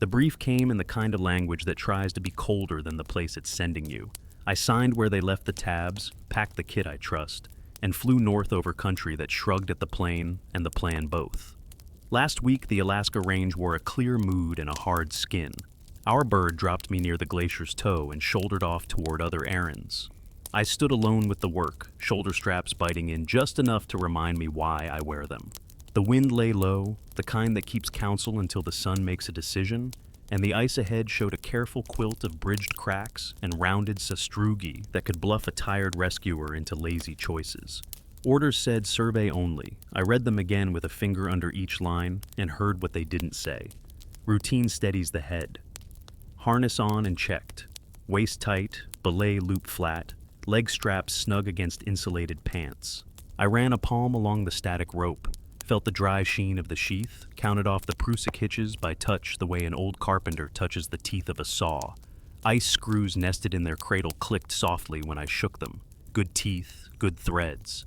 The brief came in the kind of language that tries to be colder than the place it's sending you. I signed where they left the tabs, packed the kit I trust, and flew north over country that shrugged at the plane and the plan both. Last week, the Alaska range wore a clear mood and a hard skin. Our bird dropped me near the glacier's toe and shouldered off toward other errands. I stood alone with the work, shoulder straps biting in just enough to remind me why I wear them. The wind lay low, the kind that keeps counsel until the sun makes a decision, and the ice ahead showed a careful quilt of bridged cracks and rounded sastrugi that could bluff a tired rescuer into lazy choices. Orders said survey only. I read them again with a finger under each line and heard what they didn't say. Routine steadies the head. Harness on and checked. Waist tight, belay loop flat, leg straps snug against insulated pants. I ran a palm along the static rope, felt the dry sheen of the sheath, counted off the prusik hitches by touch the way an old carpenter touches the teeth of a saw. Ice screws nested in their cradle clicked softly when I shook them. Good teeth, good threads.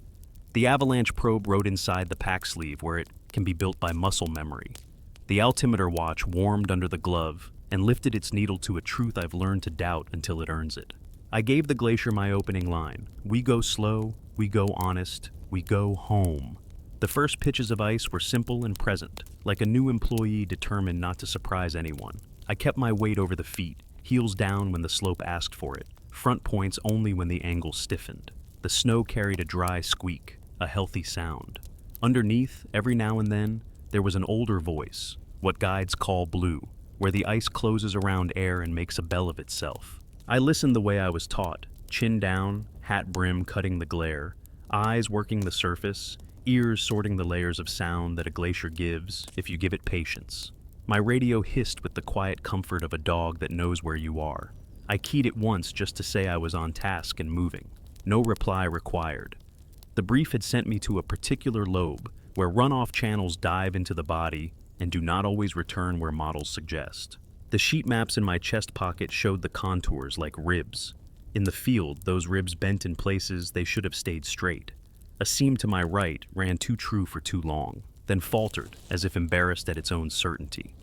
The avalanche probe rode inside the pack sleeve where it can be built by muscle memory. The altimeter watch warmed under the glove and lifted its needle to a truth I've learned to doubt until it earns it. I gave the glacier my opening line. We go slow, we go honest, we go home. The first pitches of ice were simple and present, like a new employee determined not to surprise anyone. I kept my weight over the feet, heels down when the slope asked for it, front points only when the angle stiffened. The snow carried a dry squeak, a healthy sound. Underneath, every now and then, there was an older voice, what guides call blue, where the ice closes around air and makes a bell of itself. I listened the way I was taught, chin down, hat brim cutting the glare, eyes working the surface, ears sorting the layers of sound that a glacier gives if you give it patience. My radio hissed with the quiet comfort of a dog that knows where you are. I keyed it once just to say I was on task and moving. No reply required. The brief had sent me to a particular lobe, where runoff channels dive into the body and do not always return where models suggest. The sheet maps in my chest pocket showed the contours like ribs. In the field, those ribs bent in places they should have stayed straight. A seam to my right ran too true for too long, then faltered as if embarrassed at its own certainty.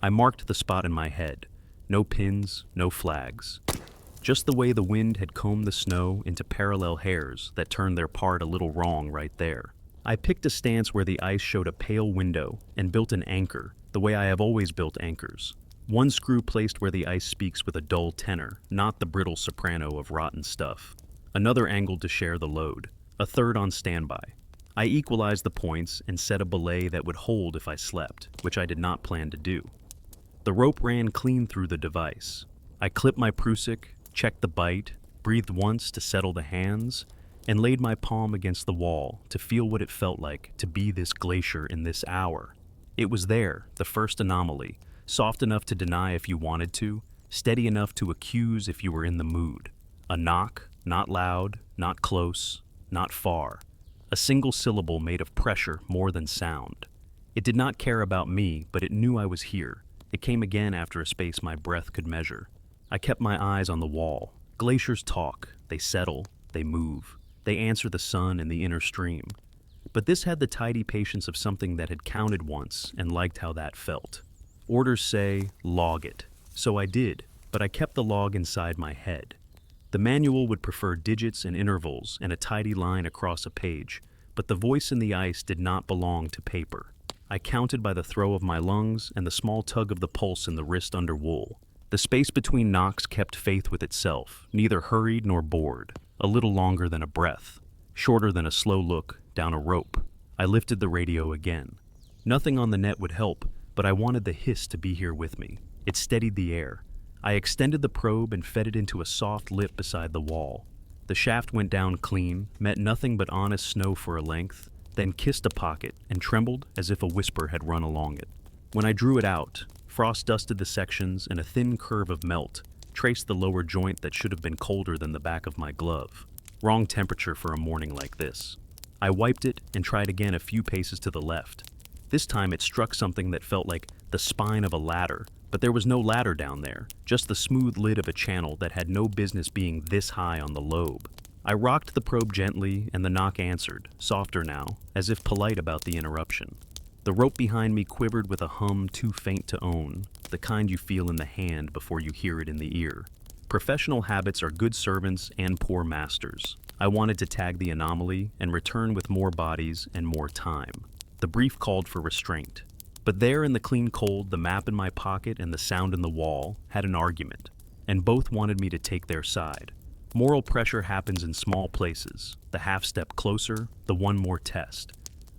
I marked the spot in my head. No pins, no flags. Just the way the wind had combed the snow into parallel hairs that turned their part a little wrong right there. I picked a stance where the ice showed a pale window and built an anchor, the way I have always built anchors. One screw placed where the ice speaks with a dull tenor, not the brittle soprano of rotten stuff. Another angled to share the load. A third on standby. I equalized the points and set a belay that would hold if I slept, which I did not plan to do. The rope ran clean through the device. I clipped my prusik, checked the bite, breathed once to settle the hands, and laid my palm against the wall to feel what it felt like to be this glacier in this hour. It was there, the first anomaly, soft enough to deny if you wanted to, steady enough to accuse if you were in the mood. A knock, not loud, not close, not far. A single syllable made of pressure more than sound. It did not care about me, but it knew I was here. It came again after a space my breath could measure. I kept my eyes on the wall. Glaciers talk, they settle, they move. They answer the sun and the inner stream. But this had the tidy patience of something that had counted once and liked how that felt. Orders say, log it. So I did, but I kept the log inside my head. The manual would prefer digits and intervals and a tidy line across a page, but the voice in the ice did not belong to paper. I counted by the throw of my lungs and the small tug of the pulse in the wrist under wool. The space between knocks kept faith with itself, neither hurried nor bored, a little longer than a breath, shorter than a slow look down a rope. I lifted the radio again. Nothing on the net would help, but I wanted the hiss to be here with me. It steadied the air. I extended the probe and fed it into a soft lip beside the wall. The shaft went down clean, met nothing but honest snow for a length, then kissed a pocket and trembled as if a whisper had run along it. When I drew it out, frost dusted the sections and a thin curve of melt traced the lower joint that should have been colder than the back of my glove. Wrong temperature for a morning like this. I wiped it and tried again a few paces to the left. This time it struck something that felt like the spine of a ladder, but there was no ladder down there, just the smooth lid of a channel that had no business being this high on the lobe. I rocked the probe gently and the knock answered, softer now, as if polite about the interruption. The rope behind me quivered with a hum too faint to own, the kind you feel in the hand before you hear it in the ear. Professional habits are good servants and poor masters. I wanted to tag the anomaly and return with more bodies and more time. The brief called for restraint. But there in the clean cold, the map in my pocket and the sound in the wall had an argument, and both wanted me to take their side. Moral pressure happens in small places, the half step closer, the one more test.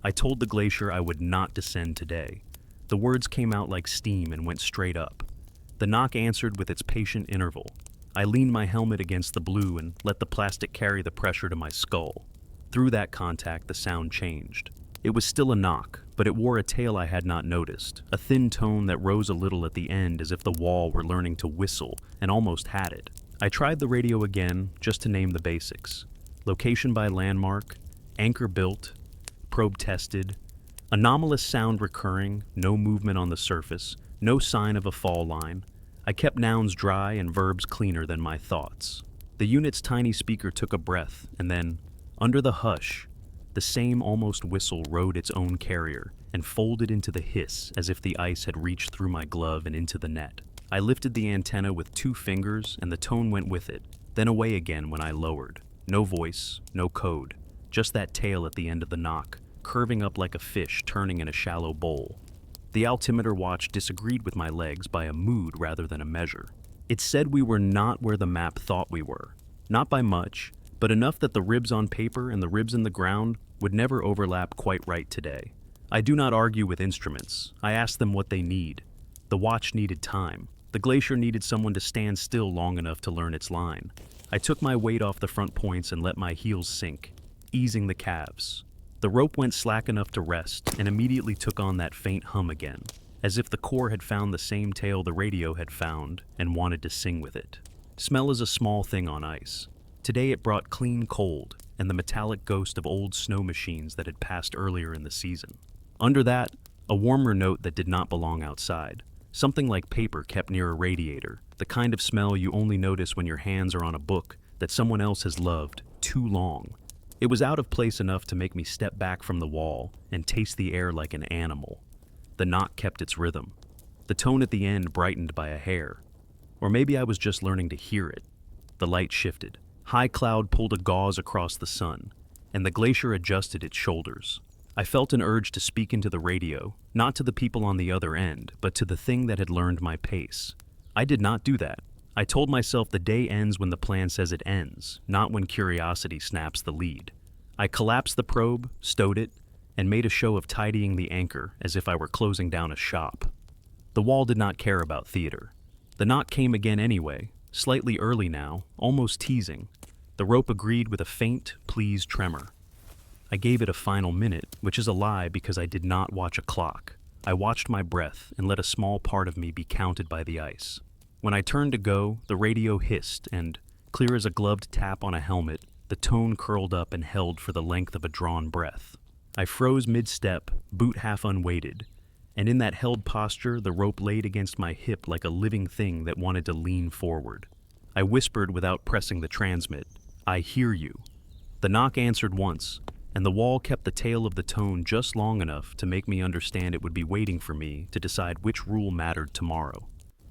I told the glacier I would not descend today. The words came out like steam and went straight up. The knock answered with its patient interval. I leaned my helmet against the blue and let the plastic carry the pressure to my skull. Through that contact, the sound changed. It was still a knock, but it wore a tail I had not noticed, a thin tone that rose a little at the end as if the wall were learning to whistle and almost had it. I tried the radio again, just to name the basics. Location by landmark, anchor built, probe tested, anomalous sound recurring, no movement on the surface, no sign of a fall line. I kept nouns dry and verbs cleaner than my thoughts. The unit's tiny speaker took a breath, and then, under the hush, the same almost whistle rode its own carrier and folded into the hiss as if the ice had reached through my glove and into the net. I lifted the antenna with 2 fingers and the tone went with it, then away again when I lowered. No voice, no code, just that tail at the end of the knock, curving up like a fish turning in a shallow bowl. The altimeter watch disagreed with my legs by a mood rather than a measure. It said we were not where the map thought we were, not by much, but enough that the ribs on paper and the ribs in the ground would never overlap quite right today. I do not argue with instruments. I ask them what they need. The watch needed time. The glacier needed someone to stand still long enough to learn its line. I took my weight off the front points and let my heels sink, easing the calves. The rope went slack enough to rest and immediately took on that faint hum again, as if the core had found the same tail the radio had found and wanted to sing with it. Smell is a small thing on ice. Today it brought clean cold and the metallic ghost of old snow machines that had passed earlier in the season. Under that, a warmer note that did not belong outside. Something like paper kept near a radiator, the kind of smell you only notice when your hands are on a book that someone else has loved too long. It was out of place enough to make me step back from the wall and taste the air like an animal. The knock kept its rhythm. The tone at the end brightened by a hair. Or maybe I was just learning to hear it. The light shifted. High cloud pulled a gauze across the sun, and the glacier adjusted its shoulders. I felt an urge to speak into the radio, not to the people on the other end, but to the thing that had learned my pace. I did not do that. I told myself the day ends when the plan says it ends, not when curiosity snaps the lead. I collapsed the probe, stowed it, and made a show of tidying the anchor as if I were closing down a shop. The wall did not care about theater. The knock came again anyway, slightly early now, almost teasing. The rope agreed with a faint, pleased tremor. I gave it a final minute, which is a lie because I did not watch a clock. I watched my breath and let a small part of me be counted by the ice. When I turned to go, the radio hissed and, clear as a gloved tap on a helmet, the tone curled up and held for the length of a drawn breath. I froze mid-step, boot half unweighted, and in that held posture, the rope laid against my hip like a living thing that wanted to lean forward. I whispered without pressing the transmit, "I hear you." The knock answered once, and the wall kept the tail of the tone just long enough to make me understand it would be waiting for me to decide which rule mattered tomorrow.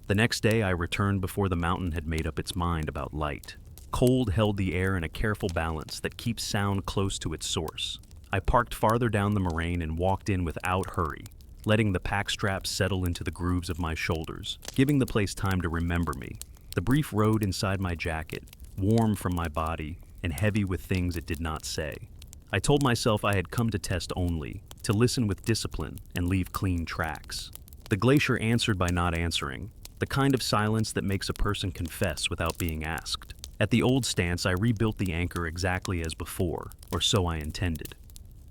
The next day I returned before the mountain had made up its mind about light. Cold held the air in a careful balance that keeps sound close to its source. I parked farther down the moraine and walked in without hurry, letting the pack straps settle into the grooves of my shoulders, giving the place time to remember me. The brief rode inside my jacket, warm from my body and heavy with things it did not say. I told myself I had come to test only, to listen with discipline and leave clean tracks. The glacier answered by not answering, the kind of silence that makes a person confess without being asked. At the old stance, I rebuilt the anchor exactly as before, or so I intended.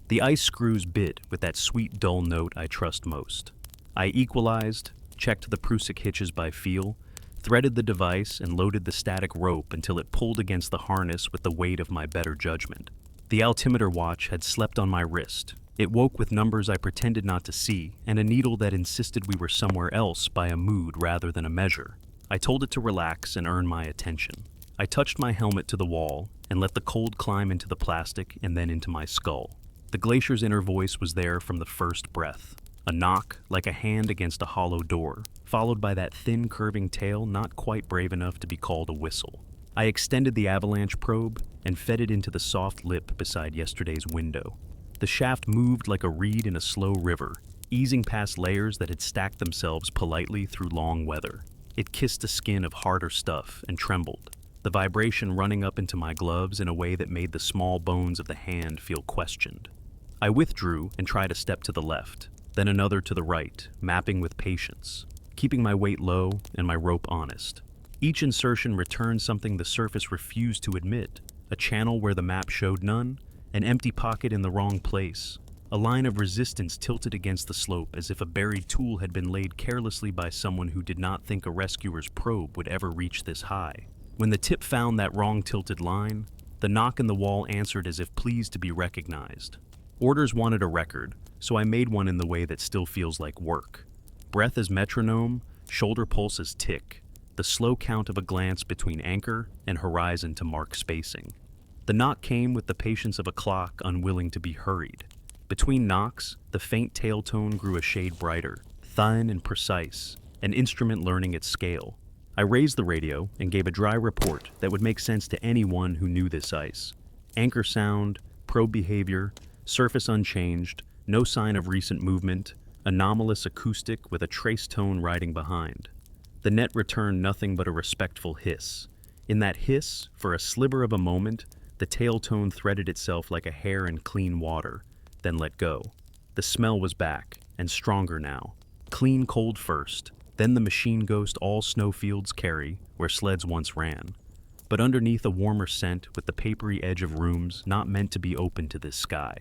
The ice screws bit with that sweet, dull note I trust most. I equalized, checked the prusik hitches by feel, threaded the device, and loaded the static rope until it pulled against the harness with the weight of my better judgment. The altimeter watch had slept on my wrist. It woke with numbers I pretended not to see, and a needle that insisted we were somewhere else by a mood rather than a measure. I told it to relax and earn my attention. I touched my helmet to the wall and let the cold climb into the plastic and then into my skull. The glacier's inner voice was there from the first breath. A knock, like a hand against a hollow door, followed by that thin curving tail not quite brave enough to be called a whistle. I extended the avalanche probe and fed it into the soft lip beside yesterday's window. The shaft moved like a reed in a slow river, easing past layers that had stacked themselves politely through long weather. It kissed a skin of harder stuff and trembled, the vibration running up into my gloves in a way that made the small bones of the hand feel questioned. I withdrew and tried a step to the left, then another to the right, mapping with patience, keeping my weight low and my rope honest. Each insertion returned something the surface refused to admit: a channel where the map showed none, an empty pocket in the wrong place, a line of resistance tilted against the slope as if a buried tool had been laid carelessly by someone who did not think a rescuer's probe would ever reach this high. When the tip found that wrong tilted line, the knock in the wall answered as if pleased to be recognized. Orders wanted a record, so I made one in the way that still feels like work. Breath as metronome, shoulder pulse as tick, the slow count of a glance between anchor and horizon to mark spacing. The knock came with the patience of a clock unwilling to be hurried. Between knocks, the faint tail tone grew a shade brighter, fine and precise, an instrument learning its scale. I raised the radio and gave a dry report that would make sense to anyone who knew this ice. Anchor sound, probe behavior, surface unchanged, no sign of recent movement, anomalous acoustic with a trace tone riding behind. The net returned nothing but a respectful hiss. In that hiss, for a sliver of a moment, the tail tone threaded itself like a hair in clean water, then let go. The smell was back, and stronger now. Clean cold first, then the machine ghost all snowfields carry, where sleds once ran. But underneath a warmer scent with the papery edge of rooms not meant to be open to this sky.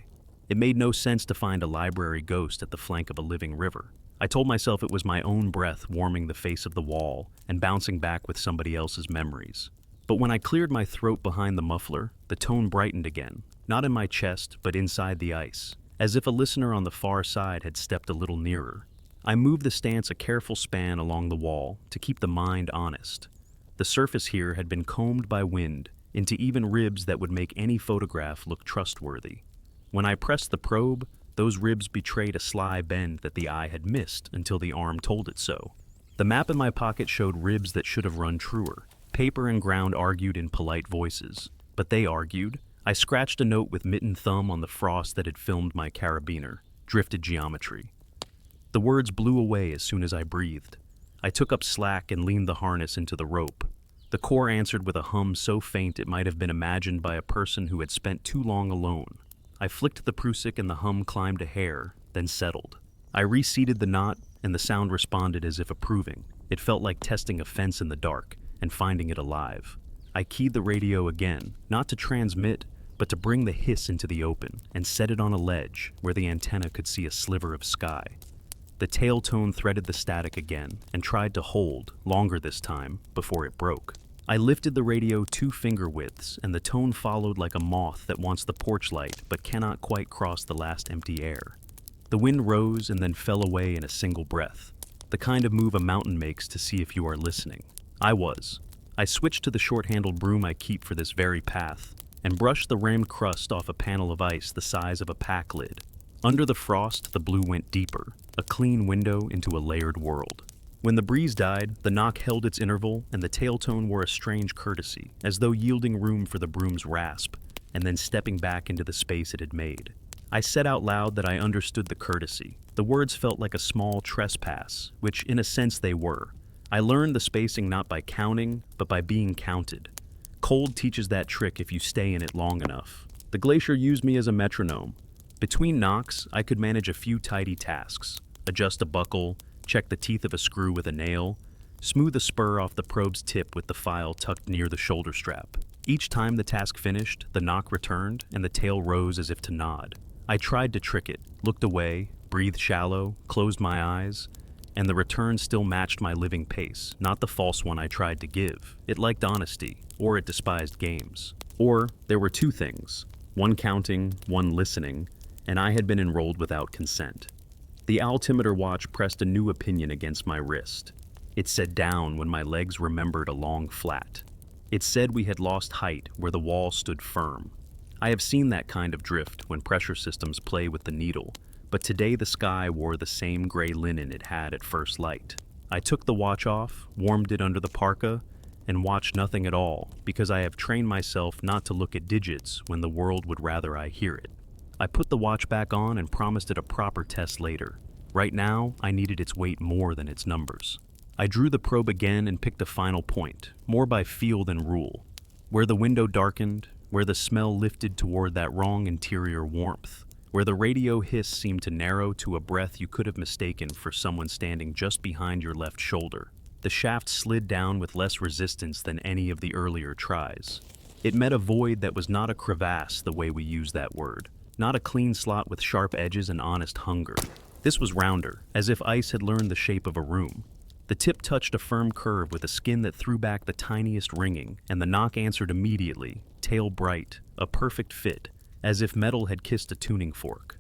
It made no sense to find a library ghost at the flank of a living river. I told myself it was my own breath warming the face of the wall and bouncing back with somebody else's memories. But when I cleared my throat behind the muffler, the tone brightened again, not in my chest, but inside the ice, as if a listener on the far side had stepped a little nearer. I moved the stance a careful span along the wall to keep the mind honest. The surface here had been combed by wind into even ribs that would make any photograph look trustworthy. When I pressed the probe, those ribs betrayed a sly bend that the eye had missed until the arm told it so. The map in my pocket showed ribs that should have run truer. Paper and ground argued in polite voices, but they argued. I scratched a note with mittened thumb on the frost that had filmed my carabiner, drifted geometry. The words blew away as soon as I breathed. I took up slack and leaned the harness into the rope. The core answered with a hum so faint it might have been imagined by a person who had spent too long alone. I flicked the prusik and the hum climbed a hair, then settled. I reseated the knot, and the sound responded as if approving. It felt like testing a fence in the dark and finding it alive. I keyed the radio again, not to transmit, but to bring the hiss into the open and set it on a ledge where the antenna could see a sliver of sky. The tail tone threaded the static again and tried to hold, longer this time, before it broke. I lifted the radio 2 finger widths, and the tone followed like a moth that wants the porch light but cannot quite cross the last empty air. The wind rose and then fell away in a single breath, the kind of move a mountain makes to see if you are listening. I was. I switched to the short-handled broom I keep for this very path, and brushed the rimmed crust off a panel of ice the size of a pack lid. Under the frost, the blue went deeper, a clean window into a layered world. When the breeze died, the knock held its interval, and the tail tone wore a strange courtesy, as though yielding room for the broom's rasp, and then stepping back into the space it had made. I said out loud that I understood the courtesy. The words felt like a small trespass, which in a sense they were. I learned the spacing not by counting, but by being counted. Cold teaches that trick if you stay in it long enough. The glacier used me as a metronome. Between knocks, I could manage a few tidy tasks: adjust a buckle, check the teeth of a screw with a nail, smooth a spur off the probe's tip with the file tucked near the shoulder strap. Each time the task finished, the knock returned, and the tail rose as if to nod. I tried to trick it, looked away, breathed shallow, closed my eyes, and the return still matched my living pace, not the false one I tried to give. It liked honesty, or it despised games. Or there were 2 things, one counting, one listening, and I had been enrolled without consent. The altimeter watch pressed a new opinion against my wrist. It said down when my legs remembered a long flat. It said we had lost height where the wall stood firm. I have seen that kind of drift when pressure systems play with the needle, but today the sky wore the same gray linen it had at first light. I took the watch off, warmed it under the parka, and watched nothing at all because I have trained myself not to look at digits when the world would rather I hear it. I put the watch back on and promised it a proper test later. Right now, I needed its weight more than its numbers. I drew the probe again and picked a final point, more by feel than rule. Where the window darkened, where the smell lifted toward that wrong interior warmth, where the radio hiss seemed to narrow to a breath you could have mistaken for someone standing just behind your left shoulder. The shaft slid down with less resistance than any of the earlier tries. It met a void that was not a crevasse the way we use that word, not a clean slot with sharp edges and honest hunger. This was rounder, as if ice had learned the shape of a room. The tip touched a firm curve with a skin that threw back the tiniest ringing, and the knock answered immediately, tail bright, a perfect fit, as if metal had kissed a tuning fork.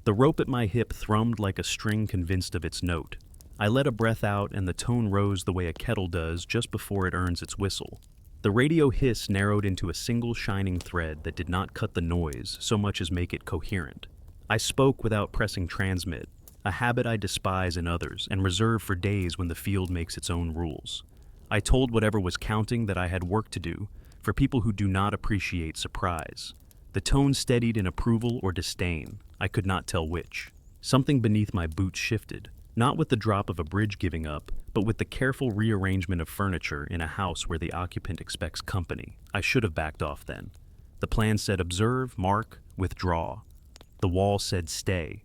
The rope at my hip thrummed like a string convinced of its note. I let a breath out and the tone rose the way a kettle does just before it earns its whistle. The radio hiss narrowed into a single shining thread that did not cut the noise so much as make it coherent. I spoke without pressing transmit, a habit I despise in others and reserve for days when the field makes its own rules. I told whatever was counting that I had work to do for people who do not appreciate surprise. The tone steadied in approval or disdain, I could not tell which. Something beneath my boots shifted, not with the drop of a bridge giving up, but with the careful rearrangement of furniture in a house where the occupant expects company. I should have backed off then. The plan said observe, mark, withdraw. The wall said stay.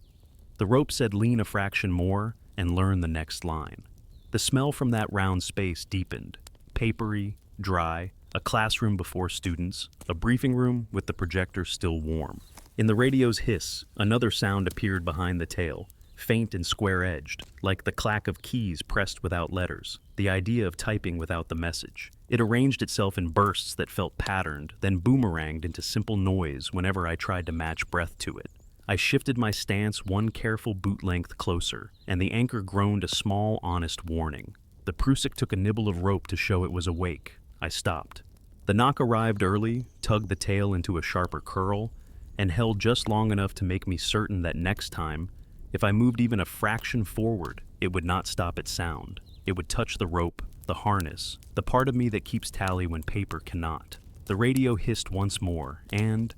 The rope said lean a fraction more and learn the next line. The smell from that round space deepened, papery, dry, a classroom before students, a briefing room with the projector still warm. In the radio's hiss, another sound appeared behind the tail, faint and square-edged, like the clack of keys pressed without letters, the idea of typing without the message. It arranged itself in bursts that felt patterned, then boomeranged into simple noise whenever I tried to match breath to it. I shifted my stance one careful boot length closer, and the anchor groaned a small, honest warning. The prusik took a nibble of rope to show it was awake. I stopped. The knock arrived early, tugged the tail into a sharper curl, and held just long enough to make me certain that next time, if I moved even a fraction forward, it would not stop its sound. It would touch the rope, the harness, the part of me that keeps tally when paper cannot. The radio hissed once more, and,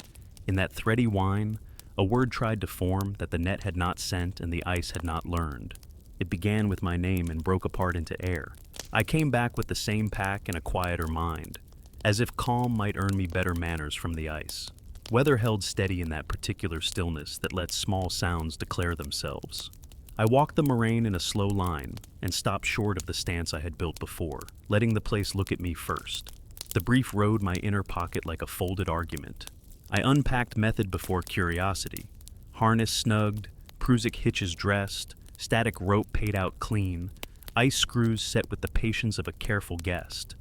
in that thready whine, a word tried to form that the net had not sent and the ice had not learned. It began with my name and broke apart into air. I came back with the same pack and a quieter mind, as if calm might earn me better manners from the ice. Weather held steady in that particular stillness that lets small sounds declare themselves. I walked the moraine in a slow line and stopped short of the stance I had built before, letting the place look at me first. The brief rode my inner pocket like a folded argument. I unpacked method before curiosity. Harness snugged, prusik hitches dressed, static rope paid out clean, ice screws set with the patience of a careful guest.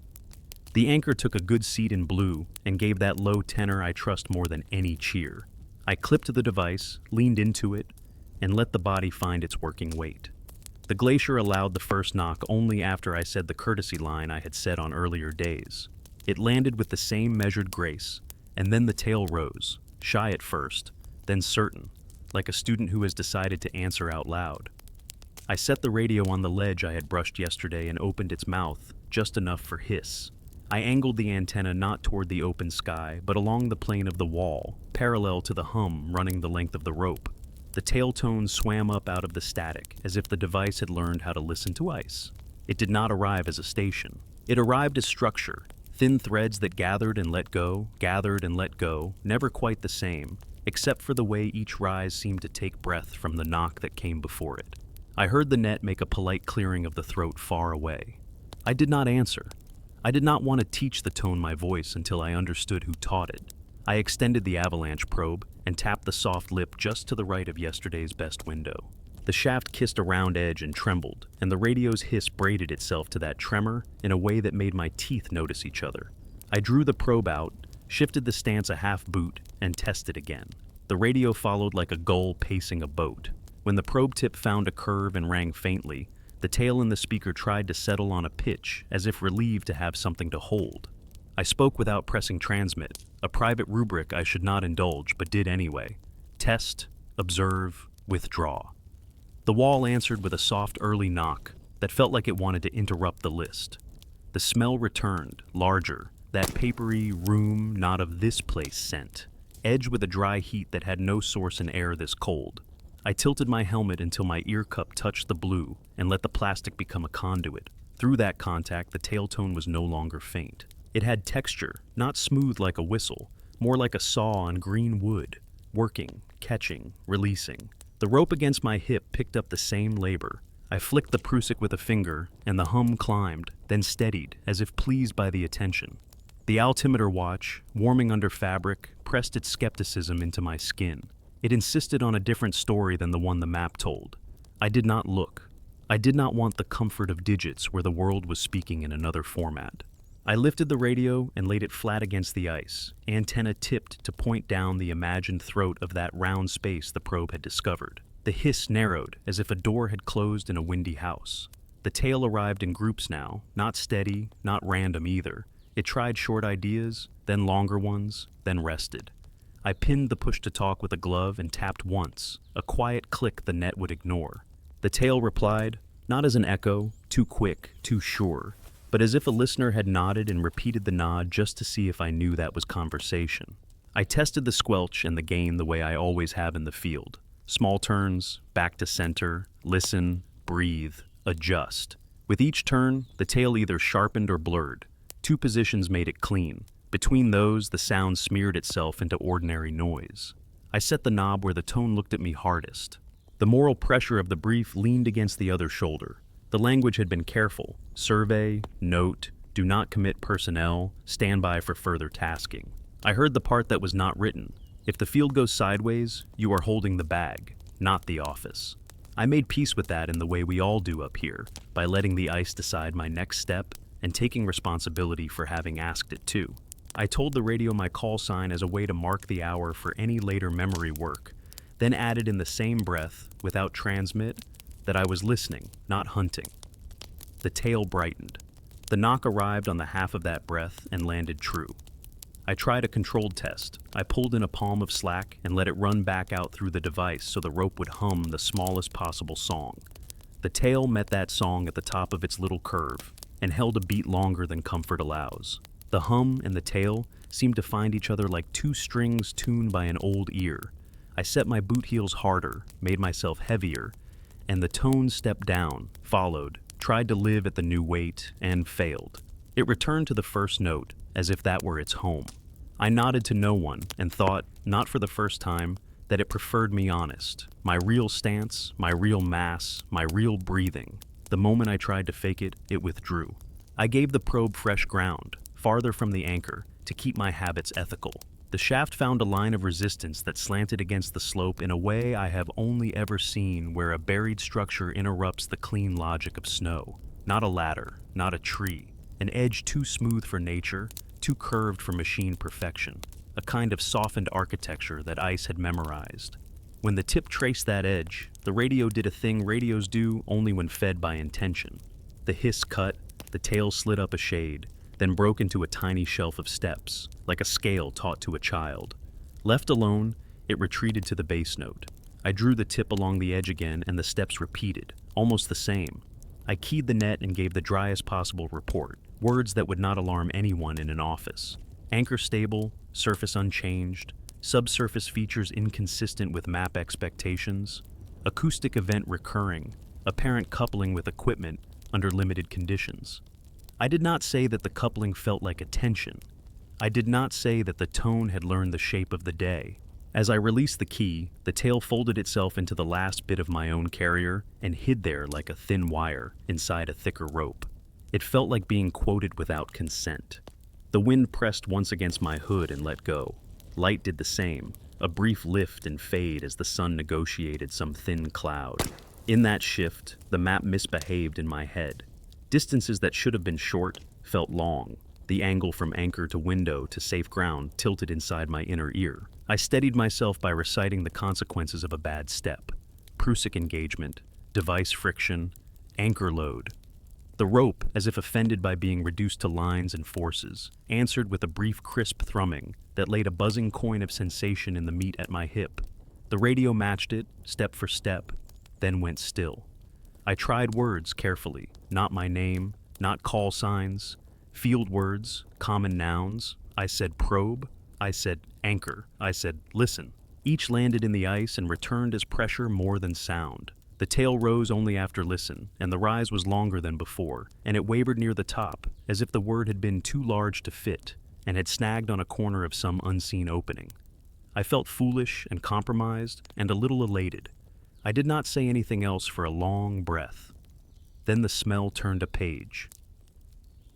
The anchor took a good seat in blue and gave that low tenor I trust more than any cheer. I clipped the device, leaned into it, and let the body find its working weight. The glacier allowed the first knock only after I said the courtesy line I had said on earlier days. It landed with the same measured grace, and then the tail rose, shy at first, then certain, like a student who has decided to answer out loud. I set the radio on the ledge I had brushed yesterday and opened its mouth, just enough for hiss. I angled the antenna not toward the open sky, but along the plane of the wall, parallel to the hum running the length of the rope. The tail tones swam up out of the static, as if the device had learned how to listen to ice. It did not arrive as a station. It arrived as structure, thin threads that gathered and let go, never quite the same, except for the way each rise seemed to take breath from the knock that came before it. I heard the net make a polite clearing of the throat far away. I did not answer. I did not want to teach the tone my voice until I understood who taught it. I extended the avalanche probe and tapped the soft lip just to the right of yesterday's best window. The shaft kissed a round edge and trembled, and the radio's hiss braided itself to that tremor in a way that made my teeth notice each other. I drew the probe out, shifted the stance a half boot, and tested again. The radio followed like a gull pacing a boat. When the probe tip found a curve and rang faintly, the tail in the speaker tried to settle on a pitch, as if relieved to have something to hold. I spoke without pressing transmit, a private rubric I should not indulge, but did anyway. Test, observe, withdraw. The wall answered with a soft early knock that felt like it wanted to interrupt the list. The smell returned, larger, that papery room not of this place scent, edged with a dry heat that had no source in air this cold. I tilted my helmet until my ear cup touched the blue and let the plastic become a conduit. Through that contact, the tail tone was no longer faint. It had texture, not smooth like a whistle, more like a saw on green wood, working, catching, releasing. The rope against my hip picked up the same labor. I flicked the prusik with a finger, and the hum climbed, then steadied, as if pleased by the attention. The altimeter watch, warming under fabric, pressed its skepticism into my skin. It insisted on a different story than the one the map told. I did not look. I did not want the comfort of digits where the world was speaking in another format. I lifted the radio and laid it flat against the ice, antenna tipped to point down the imagined throat of that round space the probe had discovered. The hiss narrowed, as if a door had closed in a windy house. The tail arrived in groups now, not steady, not random either. It tried short ideas, then longer ones, then rested. I pinned the push-to-talk with a glove and tapped once, a quiet click the net would ignore. The tail replied, not as an echo, too quick, too sure, but as if a listener had nodded and repeated the nod just to see if I knew that was conversation. I tested the squelch and the gain the way I always have in the field. Small turns, back to center, listen, breathe, adjust. With each turn, the tail either sharpened or blurred. 2 positions made it clean. Between those, the sound smeared itself into ordinary noise. I set the knob where the tone looked at me hardest. The moral pressure of the brief leaned against the other shoulder. The language had been careful. Survey, note, do not commit personnel, stand by for further tasking. I heard the part that was not written. If the field goes sideways, you are holding the bag, not the office. I made peace with that in the way we all do up here, by letting the ice decide my next step and taking responsibility for having asked it too. I told the radio my call sign as a way to mark the hour for any later memory work, then added in the same breath, without transmit, that I was listening, not hunting. The tail brightened. The knock arrived on the half of that breath and landed true. I tried a controlled test. I pulled in a palm of slack and let it run back out through the device so the rope would hum the smallest possible song. The tail met that song at the top of its little curve and held a beat longer than comfort allows. The hum and the tail seemed to find each other like 2 strings tuned by an old ear. I set my boot heels harder, made myself heavier, and the tone stepped down, followed, tried to live at the new weight, and failed. It returned to the first note, as if that were its home. I nodded to no one and thought, not for the first time, that it preferred me honest. My real stance, my real mass, my real breathing. The moment I tried to fake it, it withdrew. I gave the probe fresh ground, farther from the anchor, to keep my habits ethical. The shaft found a line of resistance that slanted against the slope in a way I have only ever seen where a buried structure interrupts the clean logic of snow. Not a ladder, not a tree. An edge too smooth for nature, too curved for machine perfection. A kind of softened architecture that ice had memorized. When the tip traced that edge, the radio did a thing radios do only when fed by intention. The hiss cut, the tail slid up a shade, then broke into a tiny shelf of steps, like a scale taught to a child. Left alone, it retreated to the bass note. I drew the tip along the edge again and the steps repeated, almost the same. I keyed the net and gave the driest possible report, words that would not alarm anyone in an office. Anchor stable, surface unchanged, subsurface features inconsistent with map expectations, acoustic event recurring, apparent coupling with equipment under limited conditions. I did not say that the coupling felt like a tension. I did not say that the tone had learned the shape of the day. As I released the key, the tail folded itself into the last bit of my own carrier and hid there like a thin wire inside a thicker rope. It felt like being quoted without consent. The wind pressed once against my hood and let go. Light did the same, a brief lift and fade as the sun negotiated some thin cloud. In that shift, the map misbehaved in my head. Distances that should have been short felt long. The angle from anchor to window to safe ground tilted inside my inner ear. I steadied myself by reciting the consequences of a bad step. Prusik engagement, device friction, anchor load. The rope, as if offended by being reduced to lines and forces, answered with a brief crisp thrumming that laid a buzzing coin of sensation in the meat at my hip. The radio matched it, step for step, then went still. I tried words carefully, not my name, not call signs, field words, common nouns. I said probe, I said anchor, I said listen. Each landed in the ice and returned as pressure more than sound. The tail rose only after listen, and the rise was longer than before, and it wavered near the top, as if the word had been too large to fit, and had snagged on a corner of some unseen opening. I felt foolish and compromised, and a little elated. I did not say anything else for a long breath. Then the smell turned a page.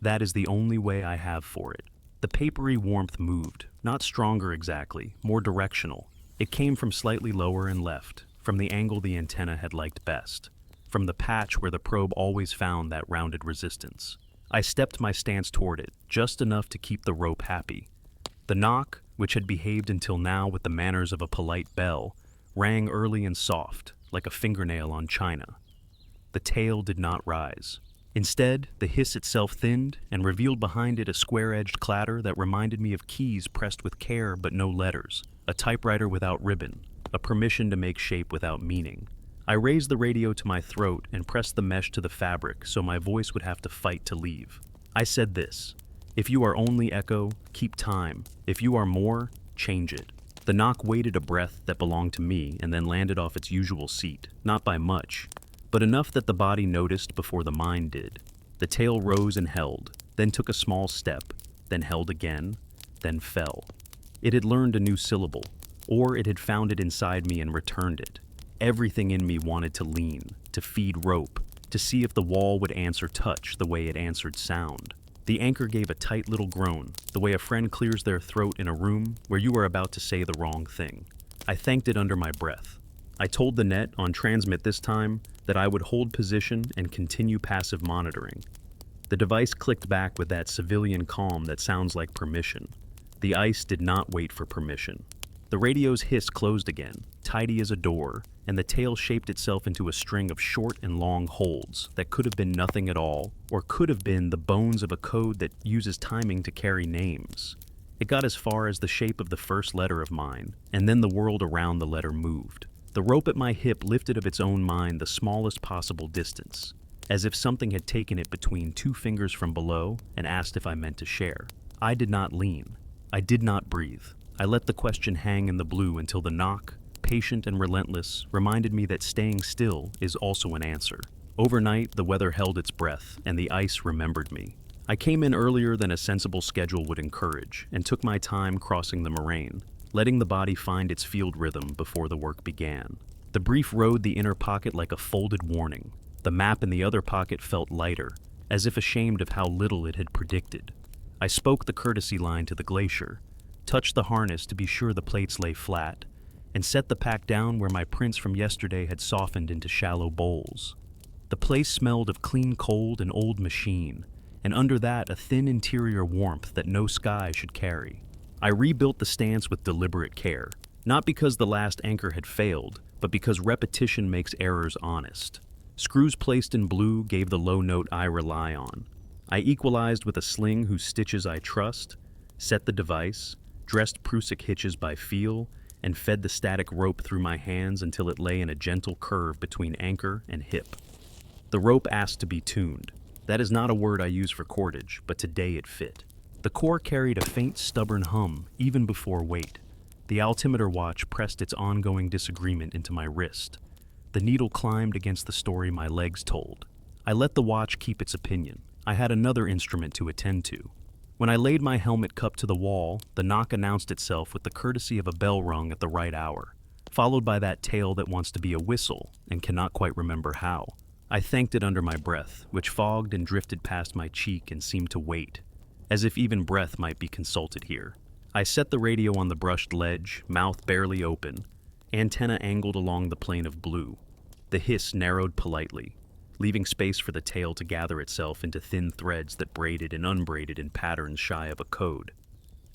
That is the only way I have for it. The papery warmth moved, not stronger exactly, more directional. It came from slightly lower and left, from the angle the antenna had liked best, from the patch where the probe always found that rounded resistance. I stepped my stance toward it, just enough to keep the rope happy. The knock, which had behaved until now with the manners of a polite bell, rang early and soft, like a fingernail on china. The tail did not rise. Instead, the hiss itself thinned and revealed behind it a square-edged clatter that reminded me of keys pressed with care but no letters, a typewriter without ribbon, a permission to make shape without meaning. I raised the radio to my throat and pressed the mesh to the fabric so my voice would have to fight to leave. I said this: if you are only echo, keep time. If you are more, change it. The knock waited a breath that belonged to me and then landed off its usual seat, not by much, but enough that the body noticed before the mind did. The tail rose and held, then took a small step, then held again, then fell. It had learned a new syllable, or it had found it inside me and returned it. Everything in me wanted to lean, to feed rope, to see if the wall would answer touch the way it answered sound. The anchor gave a tight little groan, the way a friend clears their throat in a room where you are about to say the wrong thing. I thanked it under my breath. I told the net, on transmit this time, that I would hold position and continue passive monitoring. The device clicked back with that civilian calm that sounds like permission. The ice did not wait for permission. The radio's hiss closed again, tidy as a door, and the tail shaped itself into a string of short and long holds that could have been nothing at all, or could have been the bones of a code that uses timing to carry names. It got as far as the shape of the first letter of mine, and then the world around the letter moved. The rope at my hip lifted of its own mind the smallest possible distance, as if something had taken it between two fingers from below and asked if I meant to share. I did not lean. I did not breathe. I let the question hang in the blue until the knock, patient and relentless, reminded me that staying still is also an answer. Overnight, the weather held its breath, and the ice remembered me. I came in earlier than a sensible schedule would encourage, and took my time crossing the moraine, letting the body find its field rhythm before the work began. The brief rode the inner pocket like a folded warning. The map in the other pocket felt lighter, as if ashamed of how little it had predicted. I spoke the courtesy line to the glacier, touched the harness to be sure the plates lay flat, and set the pack down where my prints from yesterday had softened into shallow bowls. The place smelled of clean cold and old machine, and under that a thin interior warmth that no sky should carry. I rebuilt the stance with deliberate care, not because the last anchor had failed, but because repetition makes errors honest. Screws placed in blue gave the low note I rely on. I equalized with a sling whose stitches I trust, set the device, dressed prusik hitches by feel, and fed the static rope through my hands until it lay in a gentle curve between anchor and hip. The rope asked to be tuned. That is not a word I use for cordage, but today it fit. The core carried a faint, stubborn hum even before weight. The altimeter watch pressed its ongoing disagreement into my wrist. The needle climbed against the story my legs told. I let the watch keep its opinion. I had another instrument to attend to. When I laid my helmet cup to the wall, the knock announced itself with the courtesy of a bell rung at the right hour, followed by that tail that wants to be a whistle and cannot quite remember how. I thanked it under my breath, which fogged and drifted past my cheek and seemed to wait, as if even breath might be consulted here. I set the radio on the brushed ledge, mouth barely open, antenna angled along the plane of blue. The hiss narrowed politely, leaving space for the tail to gather itself into thin threads that braided and unbraided in patterns shy of a code.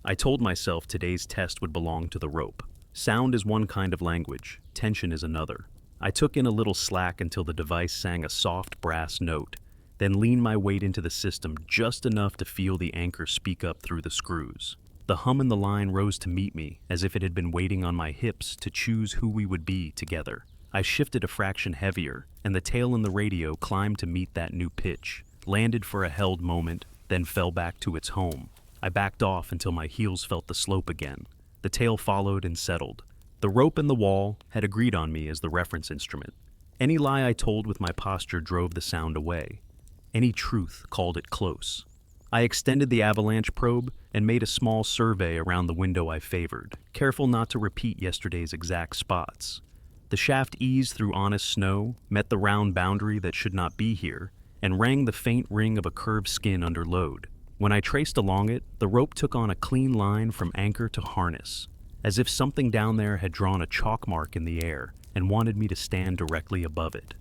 I told myself today's test would belong to the rope. Sound is one kind of language, tension is another. I took in a little slack until the device sang a soft brass note, then leaned my weight into the system just enough to feel the anchor speak up through the screws. The hum in the line rose to meet me, as if it had been waiting on my hips to choose who we would be together. I shifted a fraction heavier, and the tail in the radio climbed to meet that new pitch, landed for a held moment, then fell back to its home. I backed off until my heels felt the slope again. The tail followed and settled. The rope and the wall had agreed on me as the reference instrument. Any lie I told with my posture drove the sound away. Any truth called it close. I extended the avalanche probe and made a small survey around the window I favored, careful not to repeat yesterday's exact spots. The shaft eased through honest snow, met the round boundary that should not be here, and rang the faint ring of a curved skin under load. When I traced along it, the rope took on a clean line from anchor to harness, as if something down there had drawn a chalk mark in the air and wanted me to stand directly above it.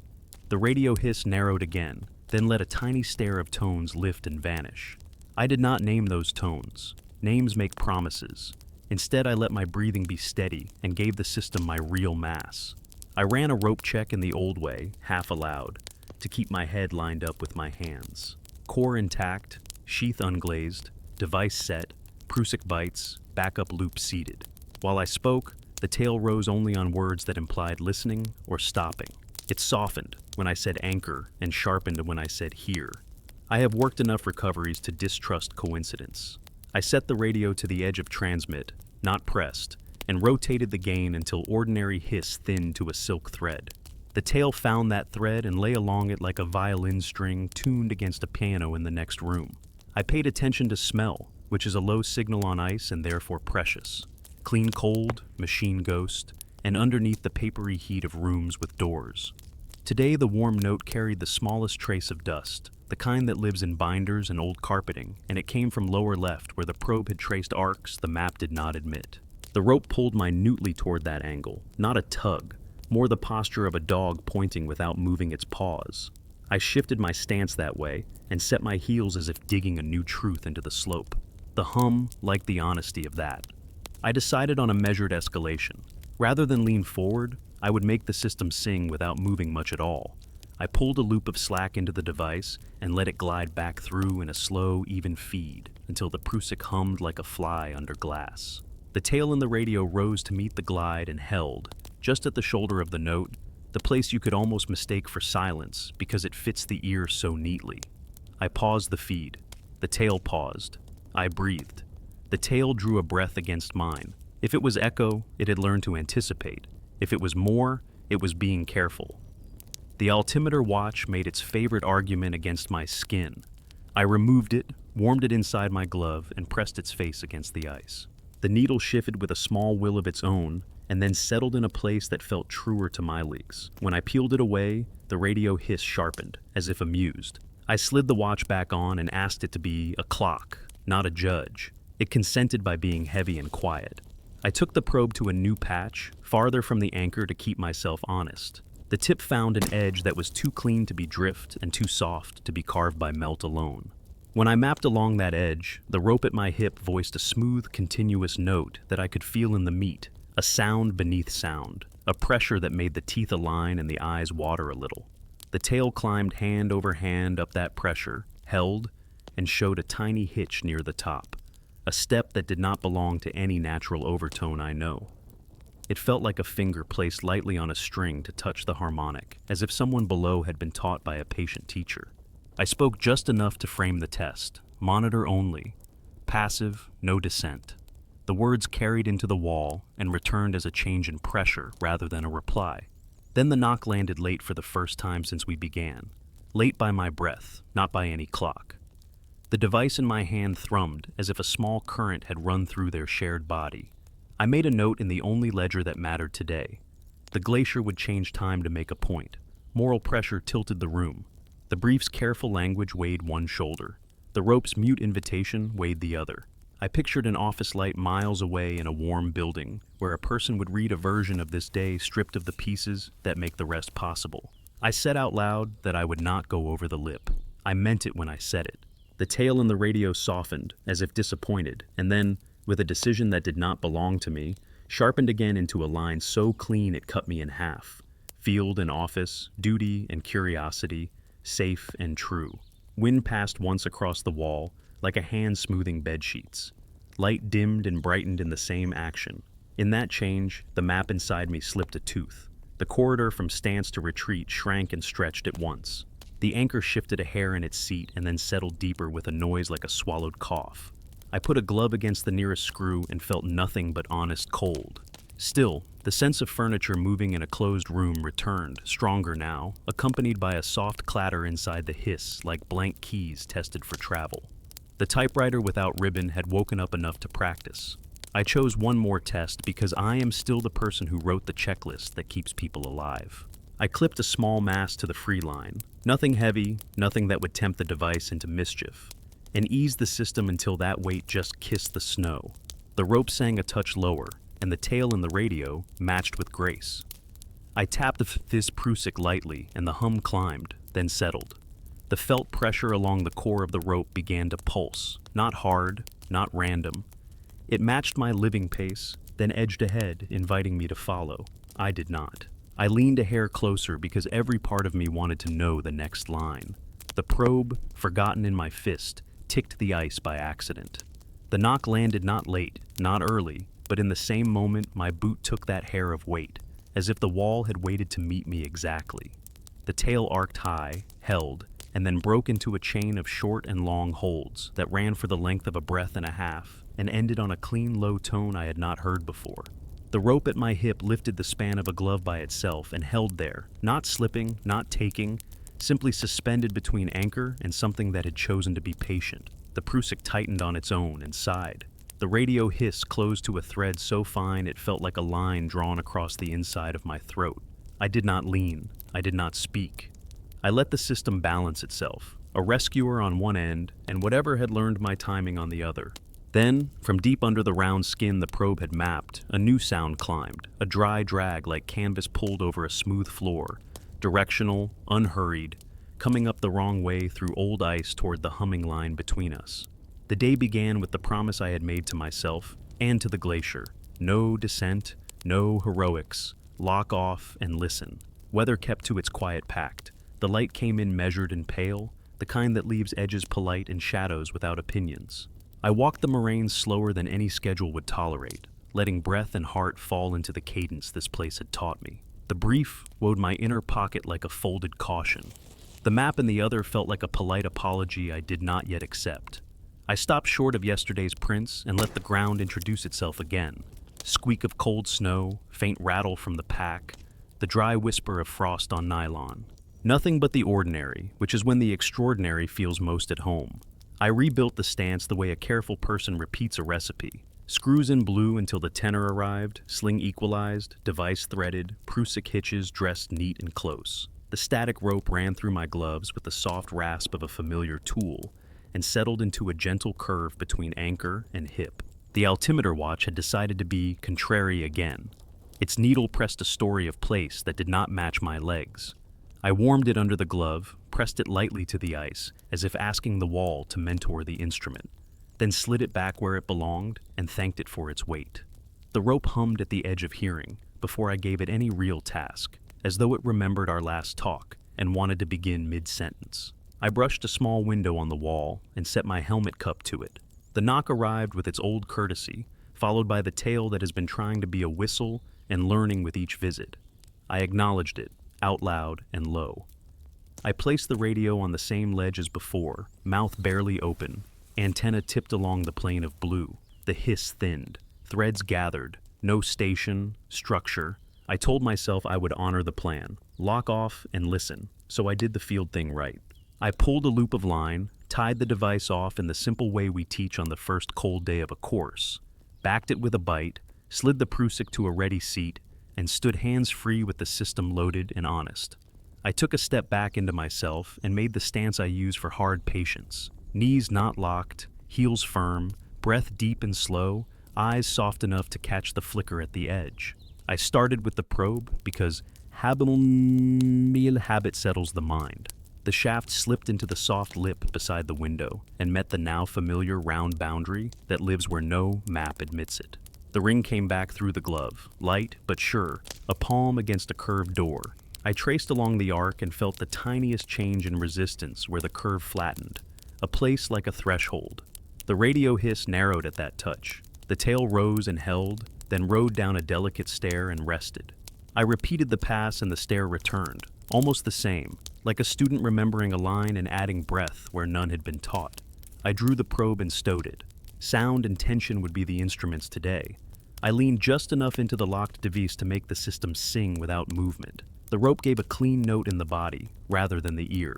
The radio hiss narrowed again, then let a tiny stare of tones lift and vanish. I did not name those tones. Names make promises. Instead, I let my breathing be steady and gave the system my real mass. I ran a rope check in the old way, half aloud, to keep my head lined up with my hands. Core intact, sheath unglazed, device set, prusik bites, backup loop seated. While I spoke, the tail rose only on words that implied listening or stopping. It softened when I said anchor and sharpened when I said here. I have worked enough recoveries to distrust coincidence. I set the radio to the edge of transmit, not pressed, and rotated the gain until ordinary hiss thinned to a silk thread. The tail found that thread and lay along it like a violin string tuned against a piano in the next room. I paid attention to smell, which is a low signal on ice and therefore precious. Clean cold, machine ghost, and underneath the papery heat of rooms with doors. Today the warm note carried the smallest trace of dust, the kind that lives in binders and old carpeting, and it came from lower left where the probe had traced arcs the map did not admit. The rope pulled minutely toward that angle, not a tug, more the posture of a dog pointing without moving its paws. I shifted my stance that way and set my heels as if digging a new truth into the slope. The hum liked the honesty of that. I decided on a measured escalation. Rather than lean forward, I would make the system sing without moving much at all. I pulled a loop of slack into the device and let it glide back through in a slow, even feed until the prusik hummed like a fly under glass. The tail in the radio rose to meet the glide and held, just at the shoulder of the note, the place you could almost mistake for silence because it fits the ear so neatly. I paused the feed. The tail paused. I breathed. The tail drew a breath against mine. If it was echo, it had learned to anticipate. If it was more, it was being careful. The altimeter watch made its favorite argument against my skin. I removed it, warmed it inside my glove, and pressed its face against the ice. The needle shifted with a small will of its own, and then settled in a place that felt truer to my leaks. When I peeled it away, the radio hiss sharpened, as if amused. I slid the watch back on and asked it to be a clock, not a judge. It consented by being heavy and quiet. I took the probe to a new patch, farther from the anchor to keep myself honest. The tip found an edge that was too clean to be drift and too soft to be carved by melt alone. When I mapped along that edge, the rope at my hip voiced a smooth, continuous note that I could feel in the meat, a sound beneath sound, a pressure that made the teeth align and the eyes water a little. The tail climbed hand over hand up that pressure, held, and showed a tiny hitch near the top. A step that did not belong to any natural overtone I know. It felt like a finger placed lightly on a string to touch the harmonic, as if someone below had been taught by a patient teacher. I spoke just enough to frame the test, monitor only, passive, no dissent. The words carried into the wall and returned as a change in pressure rather than a reply. Then the knock landed late for the first time since we began. Late by my breath, not by any clock. The device in my hand thrummed as if a small current had run through their shared body. I made a note in the only ledger that mattered today. The glacier would change time to make a point. Moral pressure tilted the room. The brief's careful language weighed one shoulder. The rope's mute invitation weighed the other. I pictured an office light miles away in a warm building where a person would read a version of this day stripped of the pieces that make the rest possible. I said out loud that I would not go over the lip. I meant it when I said it. The tail in the radio softened, as if disappointed, and then, with a decision that did not belong to me, sharpened again into a line so clean it cut me in half. Field and office, duty and curiosity, safe and true. Wind passed once across the wall, like a hand smoothing bed sheets. Light dimmed and brightened in the same action. In that change, the map inside me slipped a tooth. The corridor from stance to retreat shrank and stretched at once. The anchor shifted a hair in its seat and then settled deeper with a noise like a swallowed cough. I put a glove against the nearest screw and felt nothing but honest cold. Still, the sense of furniture moving in a closed room returned, stronger now, accompanied by a soft clatter inside the hiss like blank keys tested for travel. The typewriter without ribbon had woken up enough to practice. I chose one more test because I am still the person who wrote the checklist that keeps people alive. I clipped a small mast to the free line. Nothing heavy, nothing that would tempt the device into mischief, and eased the system until that weight just kissed the snow. The rope sang a touch lower, and the tail in the radio matched with grace. I tapped this prusik lightly, and the hum climbed, then settled. The felt pressure along the core of the rope began to pulse, not hard, not random. It matched my living pace, then edged ahead, inviting me to follow. I did not. I leaned a hair closer because every part of me wanted to know the next line. The probe, forgotten in my fist, ticked the ice by accident. The knock landed not late, not early, but in the same moment my boot took that hair of weight, as if the wall had waited to meet me exactly. The tail arced high, held, and then broke into a chain of short and long holds that ran for the length of a breath and a half and ended on a clean, low tone I had not heard before. The rope at my hip lifted the span of a glove by itself and held there, not slipping, not taking, simply suspended between anchor and something that had chosen to be patient. The prusik tightened on its own and sighed. The radio hiss closed to a thread so fine it felt like a line drawn across the inside of my throat. I did not lean. I did not speak. I let the system balance itself, a rescuer on one end and whatever had learned my timing on the other. Then, from deep under the round skin the probe had mapped, a new sound climbed, a dry drag like canvas pulled over a smooth floor, directional, unhurried, coming up the wrong way through old ice toward the humming line between us. The day began with the promise I had made to myself and to the glacier. No descent, no heroics, lock off and listen. Weather kept to its quiet pact. The light came in measured and pale, the kind that leaves edges polite and shadows without opinions. I walked the moraines slower than any schedule would tolerate, letting breath and heart fall into the cadence this place had taught me. The brief woed my inner pocket like a folded caution. The map in the other felt like a polite apology I did not yet accept. I stopped short of yesterday's prints and let the ground introduce itself again. Squeak of cold snow, faint rattle from the pack, the dry whisper of frost on nylon. Nothing but the ordinary, which is when the extraordinary feels most at home. I rebuilt the stance the way a careful person repeats a recipe. Screws in blue until the tenor arrived, sling equalized, device threaded, prusik hitches dressed neat and close. The static rope ran through my gloves with the soft rasp of a familiar tool and settled into a gentle curve between anchor and hip. The altimeter watch had decided to be contrary again. Its needle pressed a story of place that did not match my legs. I warmed it under the glove, pressed it lightly to the ice, as if asking the wall to mentor the instrument, then slid it back where it belonged and thanked it for its weight. The rope hummed at the edge of hearing before I gave it any real task, as though it remembered our last talk and wanted to begin mid-sentence. I brushed a small window on the wall and set my helmet cup to it. The knock arrived with its old courtesy, followed by the tail that has been trying to be a whistle and learning with each visit. I acknowledged it, out loud and low. I placed the radio on the same ledge as before, mouth barely open, antenna tipped along the plane of blue. The hiss thinned, threads gathered, no station, structure. I told myself I would honor the plan, lock off and listen, so I did the field thing right. I pulled a loop of line, tied the device off in the simple way we teach on the first cold day of a course, backed it with a bite, slid the prusik to a ready seat, and stood hands-free with the system loaded and honest. I took a step back into myself and made the stance I use for hard patience. Knees not locked, heels firm, breath deep and slow, eyes soft enough to catch the flicker at the edge. I started with the probe because habit settles the mind. The shaft slipped into the soft lip beside the window and met the now familiar round boundary that lives where no map admits it. The ring came back through the glove, light but sure, a palm against a curved door. I traced along the arc and felt the tiniest change in resistance where the curve flattened, a place like a threshold. The radio hiss narrowed at that touch. The tail rose and held, then rode down a delicate stair and rested. I repeated the pass and the stair returned, almost the same, like a student remembering a line and adding breath where none had been taught. I drew the probe and stowed it. Sound and tension would be the instruments today. I leaned just enough into the locked device to make the system sing without movement. The rope gave a clean note in the body, rather than the ear.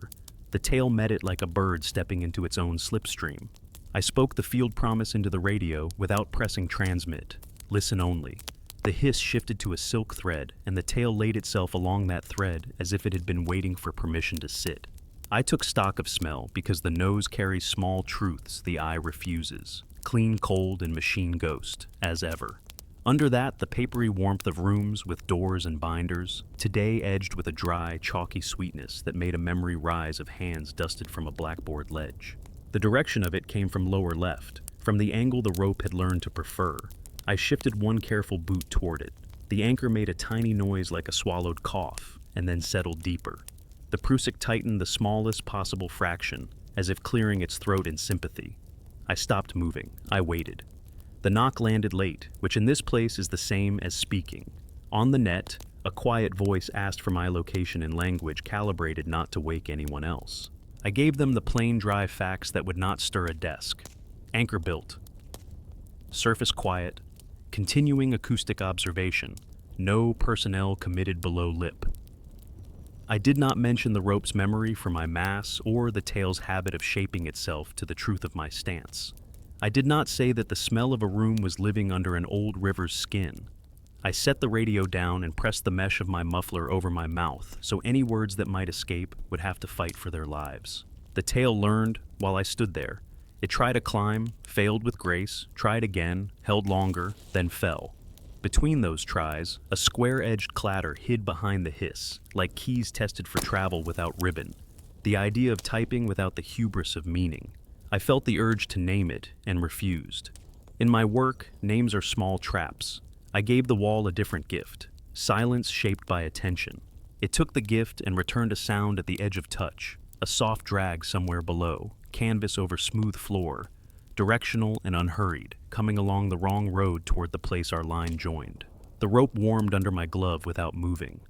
The tail met it like a bird stepping into its own slipstream. I spoke the field promise into the radio without pressing transmit. Listen only. The hiss shifted to a silk thread, and the tail laid itself along that thread as if it had been waiting for permission to sit. I took stock of smell because the nose carries small truths the eye refuses. Clean, cold, and machine ghost, as ever. Under that, the papery warmth of rooms with doors and binders, today edged with a dry, chalky sweetness that made a memory rise of hands dusted from a blackboard ledge. The direction of it came from lower left, from the angle the rope had learned to prefer. I shifted one careful boot toward it. The anchor made a tiny noise like a swallowed cough, and then settled deeper. The prusik tightened the smallest possible fraction, as if clearing its throat in sympathy. I stopped moving. I waited. The knock landed late, which in this place is the same as speaking. On the net, a quiet voice asked for my location in language calibrated not to wake anyone else. I gave them the plain, dry facts that would not stir a desk. Anchor built. Surface quiet. Continuing acoustic observation. No personnel committed below lip. I did not mention the rope's memory for my mass or the tail's habit of shaping itself to the truth of my stance. I did not say that the smell of a room was living under an old river's skin. I set the radio down and pressed the mesh of my muffler over my mouth so any words that might escape would have to fight for their lives. The tail learned while I stood there. It tried to climb, failed with grace, tried again, held longer, then fell. Between those tries, a square-edged clatter hid behind the hiss, like keys tested for travel without ribbon. The idea of typing without the hubris of meaning. I felt the urge to name it and refused. In my work, names are small traps. I gave the wall a different gift, silence shaped by attention. It took the gift and returned a sound at the edge of touch, a soft drag somewhere below, canvas over smooth floor, directional and unhurried, coming along the wrong road toward the place our line joined. The rope warmed under my glove without moving.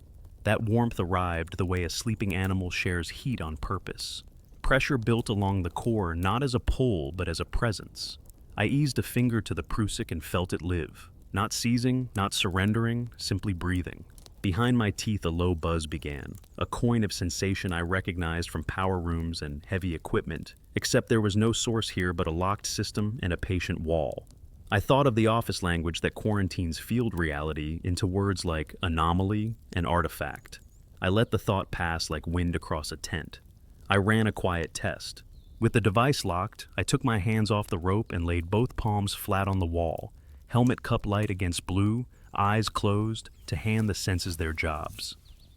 That warmth arrived the way a sleeping animal shares heat on purpose. Pressure built along the core not as a pull but as a presence. I eased a finger to the prusik and felt it live. Not seizing, not surrendering, simply breathing. Behind my teeth a low buzz began, a coin of sensation I recognized from power rooms and heavy equipment, except there was no source here but a locked system and a patient wall. I thought of the office language that quarantines field reality into words like anomaly and artifact. I let the thought pass like wind across a tent. I ran a quiet test. With the device locked, I took my hands off the rope and laid both palms flat on the wall, helmet cup light against blue, eyes closed, to hand the senses their jobs.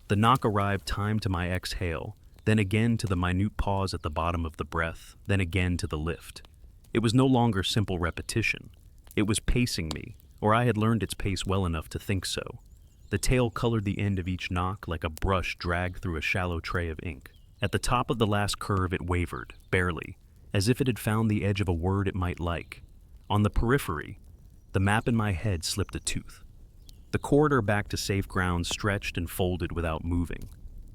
The knock arrived timed to my exhale, then again to the minute pause at the bottom of the breath, then again to the lift. It was no longer simple repetition. It was pacing me, or I had learned its pace well enough to think so. The tail colored the end of each knock like a brush dragged through a shallow tray of ink. At the top of the last curve it wavered, barely, as if it had found the edge of a word it might like. On the periphery, the map in my head slipped a tooth. The corridor back to safe ground stretched and folded without moving.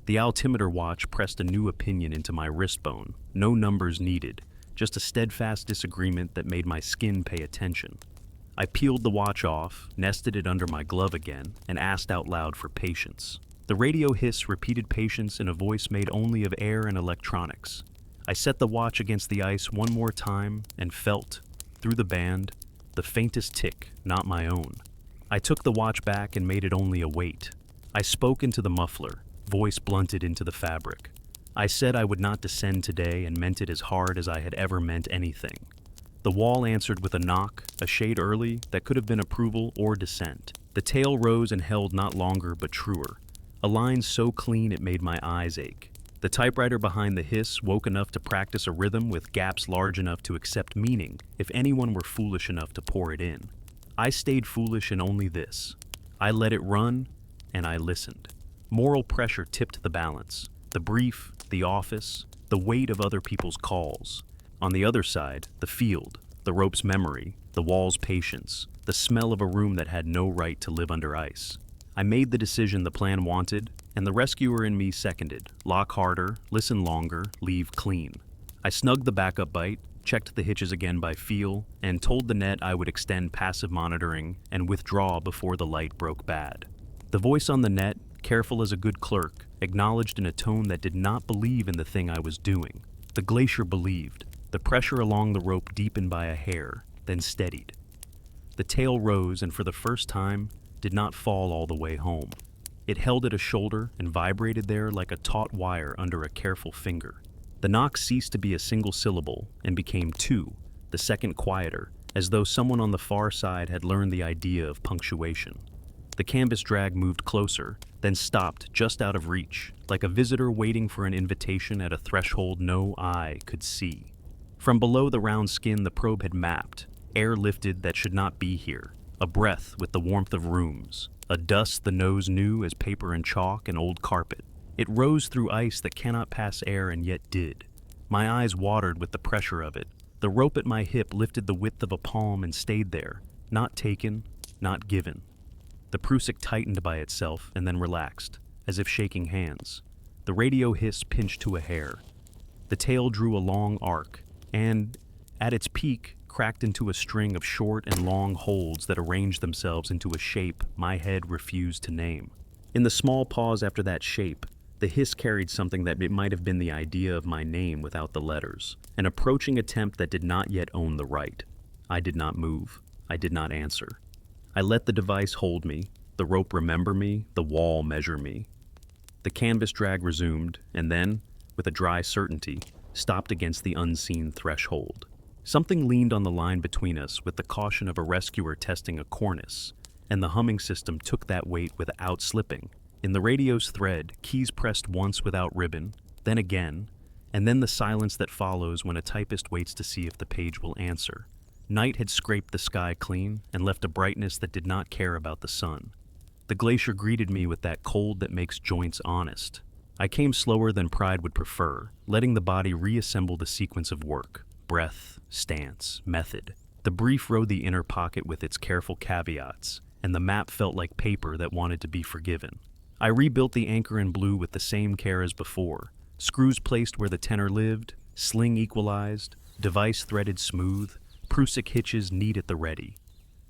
The altimeter watch pressed a new opinion into my wrist bone. No numbers needed, just a steadfast disagreement that made my skin pay attention. I peeled the watch off, nested it under my glove again, and asked out loud for patience. The radio hiss repeated patience in a voice made only of air and electronics. I set the watch against the ice one more time and felt, through the band, the faintest tick, not my own. I took the watch back and made it only a wait. I spoke into the muffler, voice blunted into the fabric. I said I would not descend today and meant it as hard as I had ever meant anything. The wall answered with a knock, a shade early, that could have been approval or dissent. The tail rose and held not longer but truer. A line so clean it made my eyes ache. The typewriter behind the hiss woke enough to practice a rhythm with gaps large enough to accept meaning if anyone were foolish enough to pour it in. I stayed foolish in only this. I let it run, and I listened. Moral pressure tipped the balance. The brief, the office, the weight of other people's calls. On the other side, the field, the rope's memory, the wall's patience, the smell of a room that had no right to live under ice. I made the decision the plan wanted, and the rescuer in me seconded. Lock harder, listen longer, leave clean. I snugged the backup bite, checked the hitches again by feel, and told the net I would extend passive monitoring and withdraw before the light broke bad. The voice on the net, careful as a good clerk, acknowledged in a tone that did not believe in the thing I was doing. The glacier believed. The pressure along the rope deepened by a hair, then steadied. The tail rose and for the first time did not fall all the way home. It held at a shoulder and vibrated there like a taut wire under a careful finger. The knock ceased to be a single syllable and became two, the second quieter, as though someone on the far side had learned the idea of punctuation. The canvas drag moved closer, then stopped just out of reach, like a visitor waiting for an invitation at a threshold no eye could see. From below the round skin the probe had mapped, air lifted that should not be here, a breath with the warmth of rooms, a dust the nose knew as paper and chalk and old carpet. It rose through ice that cannot pass air and yet did. My eyes watered with the pressure of it. The rope at my hip lifted the width of a palm and stayed there, not taken, not given. The prusik tightened by itself and then relaxed, as if shaking hands. The radio hiss pinched to a hair. The tail drew a long arc, and, at its peak, cracked into a string of short and long holds that arranged themselves into a shape my head refused to name. In the small pause after that shape, the hiss carried something that it might have been the idea of my name without the letters, an approaching attempt that did not yet own the right. I did not move. I did not answer. I let the device hold me, the rope remember me, the wall measure me. The canvas drag resumed, and then, with a dry certainty, stopped against the unseen threshold. Something leaned on the line between us with the caution of a rescuer testing a cornice, and the humming system took that weight without slipping. In the radio's thread, keys pressed once without ribbon, then again, and then the silence that follows when a typist waits to see if the page will answer. Night had scraped the sky clean and left a brightness that did not care about the sun. The glacier greeted me with that cold that makes joints honest. I came slower than pride would prefer, letting the body reassemble the sequence of work. Breath, stance, method. The brief rode the inner pocket with its careful caveats, and the map felt like paper that wanted to be forgiven. I rebuilt the anchor in blue with the same care as before. Screws placed where the tenor lived, sling equalized, device threaded smooth, prusik hitches neat at the ready.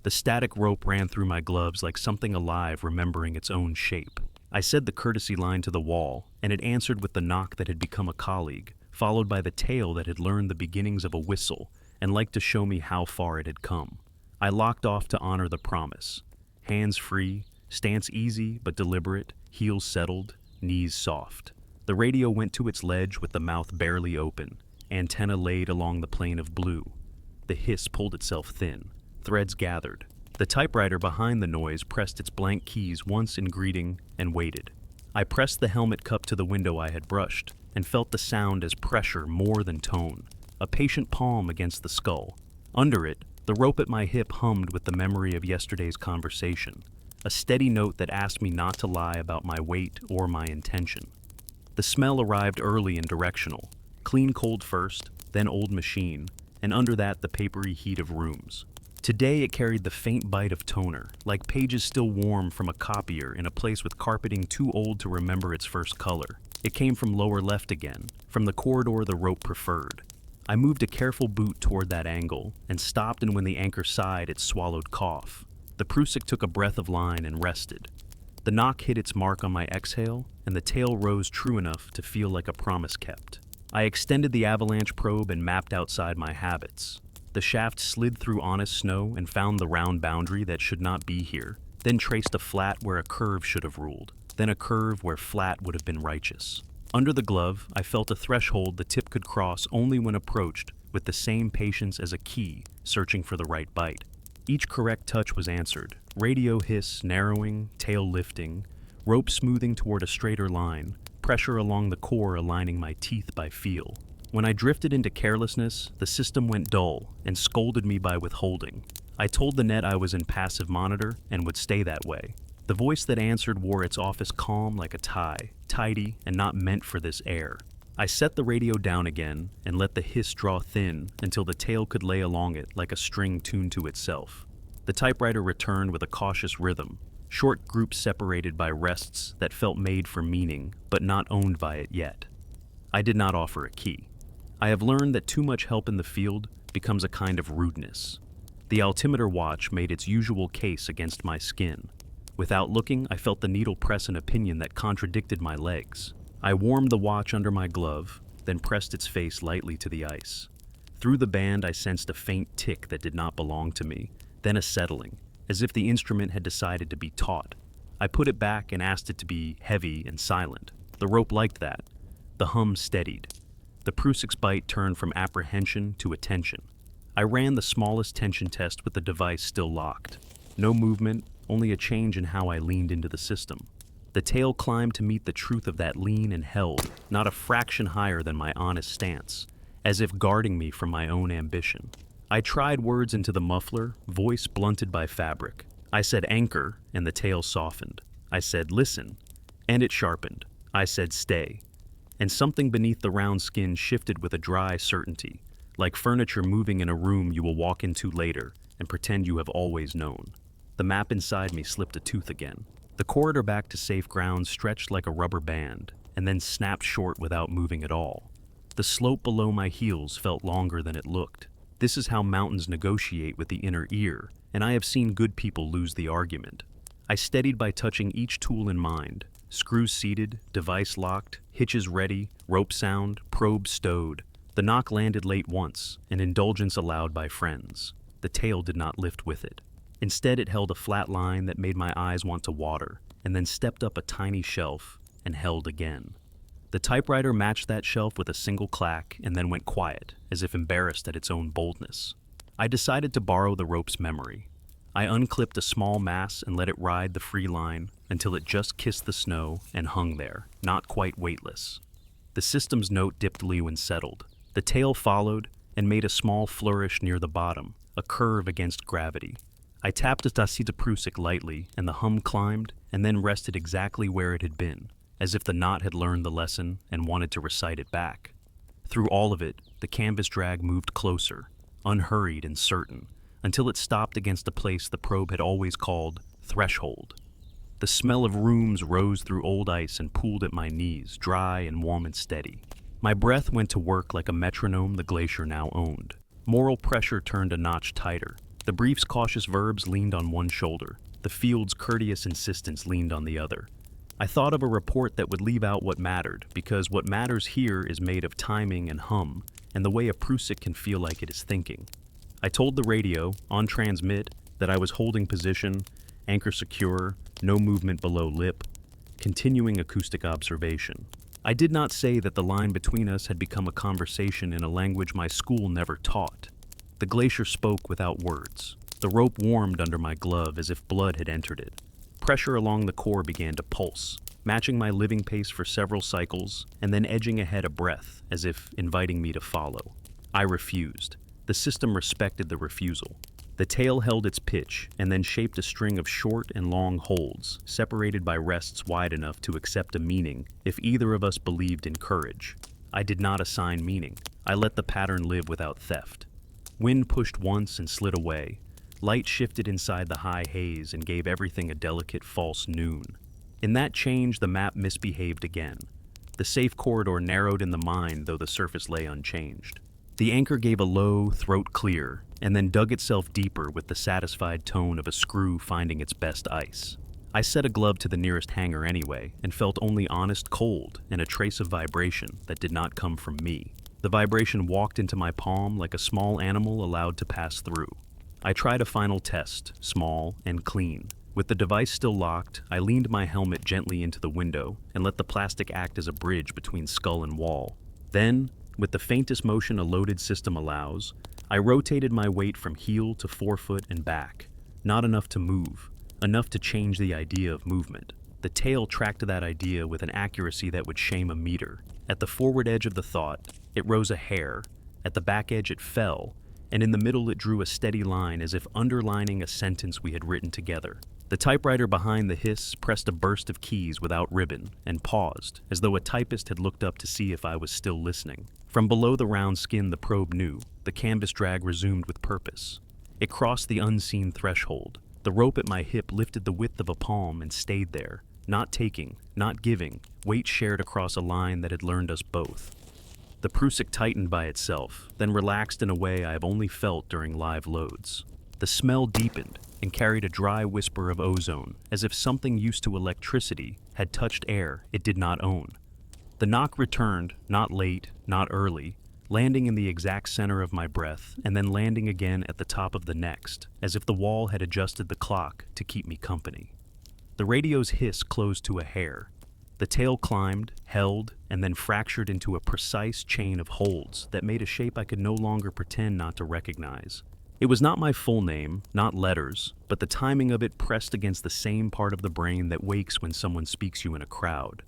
The static rope ran through my gloves like something alive remembering its own shape. I said the courtesy line to the wall, and it answered with the knock that had become a colleague, followed by the tail that had learned the beginnings of a whistle and liked to show me how far it had come. I locked off to honor the promise. Hands free, stance easy but deliberate, heels settled, knees soft. The radio went to its ledge with the mouth barely open, antenna laid along the plane of blue. The hiss pulled itself thin. Threads gathered. The typewriter behind the noise pressed its blank keys once in greeting and waited. I pressed the helmet cup to the window I had brushed and felt the sound as pressure more than tone, a patient palm against the skull. Under it, the rope at my hip hummed with the memory of yesterday's conversation, a steady note that asked me not to lie about my weight or my intention. The smell arrived early and directional, clean cold first, then old machine, and under that the papery heat of rooms. Today it carried the faint bite of toner, like pages still warm from a copier in a place with carpeting too old to remember its first color. It came from lower left again, from the corridor the rope preferred. I moved a careful boot toward that angle, and stopped, and when the anchor sighed it swallowed cough. The prusik took a breath of line and rested. The knock hit its mark on my exhale, and the tail rose true enough to feel like a promise kept. I extended the avalanche probe and mapped outside my habits. The shaft slid through honest snow and found the round boundary that should not be here, then traced a flat where a curve should have ruled, then a curve where flat would have been righteous. Under the glove, I felt a threshold the tip could cross only when approached with the same patience as a key searching for the right bite. Each correct touch was answered, radio hiss narrowing, tail lifting, rope smoothing toward a straighter line, pressure along the core aligning my teeth by feel. When I drifted into carelessness, the system went dull and scolded me by withholding. I told the net I was in passive monitor and would stay that way. The voice that answered wore its office calm like a tie, tidy and not meant for this air. I set the radio down again and let the hiss draw thin until the tail could lay along it like a string tuned to itself. The typewriter returned with a cautious rhythm, short groups separated by rests that felt made for meaning but not owned by it yet. I did not offer a key. I have learned that too much help in the field becomes a kind of rudeness. The altimeter watch made its usual case against my skin. Without looking, I felt the needle press an opinion that contradicted my legs. I warmed the watch under my glove, then pressed its face lightly to the ice. Through the band, I sensed a faint tick that did not belong to me, then a settling, as if the instrument had decided to be taut. I put it back and asked it to be heavy and silent. The rope liked that. The hum steadied. The prusik's bite turned from apprehension to attention. I ran the smallest tension test with the device still locked. No movement, only a change in how I leaned into the system. The tail climbed to meet the truth of that lean and held, not a fraction higher than my honest stance, as if guarding me from my own ambition. I tried words into the muffler, voice blunted by fabric. I said anchor, and the tail softened. I said listen, and it sharpened. I said stay. And something beneath the round skin shifted with a dry certainty, like furniture moving in a room you will walk into later and pretend you have always known. The map inside me slipped a tooth again. The corridor back to safe ground stretched like a rubber band, and then snapped short without moving at all. The slope below my heels felt longer than it looked. This is how mountains negotiate with the inner ear, and I have seen good people lose the argument. I steadied by touching each tool in mind. Screws seated, device locked, hitches ready, rope sound, probe stowed. The knock landed late once, an indulgence allowed by friends. The tail did not lift with it. Instead, it held a flat line that made my eyes want to water, and then stepped up a tiny shelf and held again. The typewriter matched that shelf with a single clack and then went quiet, as if embarrassed at its own boldness. I decided to borrow the rope's memory. I unclipped a small mass and let it ride the free line until it just kissed the snow and hung there, not quite weightless. The system's note dipped low and settled. The tail followed and made a small flourish near the bottom, a curve against gravity. I tapped the tacita prusik lightly, and the hum climbed and then rested exactly where it had been, as if the knot had learned the lesson and wanted to recite it back. Through all of it, the canvas drag moved closer, unhurried and certain, until it stopped against a place the probe had always called threshold. The smell of rooms rose through old ice and pooled at my knees, dry and warm and steady. My breath went to work like a metronome the glacier now owned. Moral pressure turned a notch tighter. The brief's cautious verbs leaned on one shoulder. The field's courteous insistence leaned on the other. I thought of a report that would leave out what mattered, because what matters here is made of timing and hum, and the way a prusik can feel like it is thinking. I told the radio, on transmit, that I was holding position, anchor secure, no movement below lip, continuing acoustic observation. I did not say that the line between us had become a conversation in a language my school never taught. The glacier spoke without words. The rope warmed under my glove as if blood had entered it. Pressure along the core began to pulse, matching my living pace for several cycles, and then edging ahead a breath, as if inviting me to follow. I refused. The system respected the refusal. The tail held its pitch, and then shaped a string of short and long holds, separated by rests wide enough to accept a meaning if either of us believed in courage. I did not assign meaning. I let the pattern live without theft. Wind pushed once and slid away. Light shifted inside the high haze and gave everything a delicate false noon. In that change, the map misbehaved again. The safe corridor narrowed in the mind, though the surface lay unchanged. The anchor gave a low, throat clear, and then dug itself deeper with the satisfied tone of a screw finding its best ice. I set a glove to the nearest hanger anyway, and felt only honest cold and a trace of vibration that did not come from me. The vibration walked into my palm like a small animal allowed to pass through. I tried a final test, small and clean. With the device still locked, I leaned my helmet gently into the window and let the plastic act as a bridge between skull and wall. Then, with the faintest motion a loaded system allows, I rotated my weight from heel to forefoot and back. Not enough to move, enough to change the idea of movement. The tail tracked that idea with an accuracy that would shame a meter. At the forward edge of the thought, it rose a hair. At the back edge, it fell, and in the middle it drew a steady line as if underlining a sentence we had written together. The typewriter behind the hiss pressed a burst of keys without ribbon and paused, as though a typist had looked up to see if I was still listening. From below the round skin the probe knew. The canvas drag resumed with purpose. It crossed the unseen threshold. The rope at my hip lifted the width of a palm and stayed there, not taking, not giving, weight shared across a line that had learned us both. The prusik tightened by itself, then relaxed in a way I have only felt during live loads. The smell deepened and carried a dry whisper of ozone, as if something used to electricity had touched air it did not own. The knock returned, not late, not early, landing in the exact center of my breath and then landing again at the top of the next, as if the wall had adjusted the clock to keep me company. The radio's hiss closed to a hair. The tail climbed, held, and then fractured into a precise chain of holds that made a shape I could no longer pretend not to recognize. It was not my full name, not letters, but the timing of it pressed against the same part of the brain that wakes when someone speaks you in a crowd.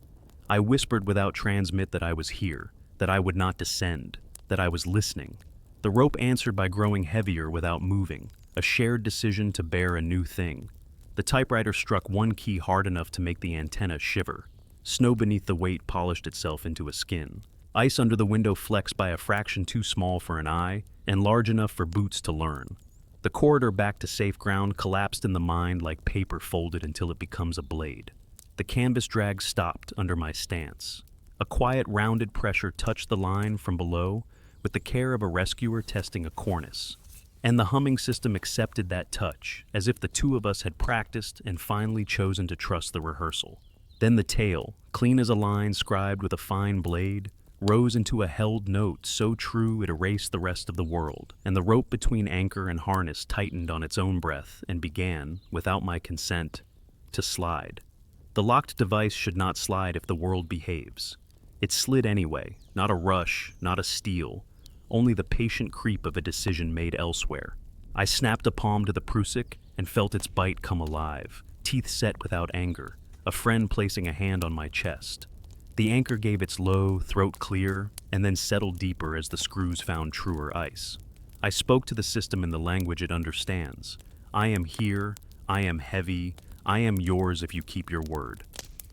I whispered without transmit that I was here, that I would not descend, that I was listening. The rope answered by growing heavier without moving, a shared decision to bear a new thing. The typewriter struck one key hard enough to make the antenna shiver. Snow beneath the weight polished itself into a skin. Ice under the window flexed by a fraction too small for an eye and large enough for boots to learn. The corridor back to safe ground collapsed in the mind like paper folded until it becomes a blade. The canvas drag stopped under my stance. A quiet, rounded pressure touched the line from below with the care of a rescuer testing a cornice. And the humming system accepted that touch, as if the two of us had practiced and finally chosen to trust the rehearsal. Then the tail, clean as a line scribed with a fine blade, rose into a held note so true it erased the rest of the world, and the rope between anchor and harness tightened on its own breath and began, without my consent, to slide. The locked device should not slide if the world behaves. It slid anyway, not a rush, not a steal, only the patient creep of a decision made elsewhere. I snapped a palm to the prusik and felt its bite come alive, teeth set without anger, a friend placing a hand on my chest. The anchor gave its low, throat clear, and then settled deeper as the screws found truer ice. I spoke to the system in the language it understands. I am here, I am heavy, I am yours if you keep your word.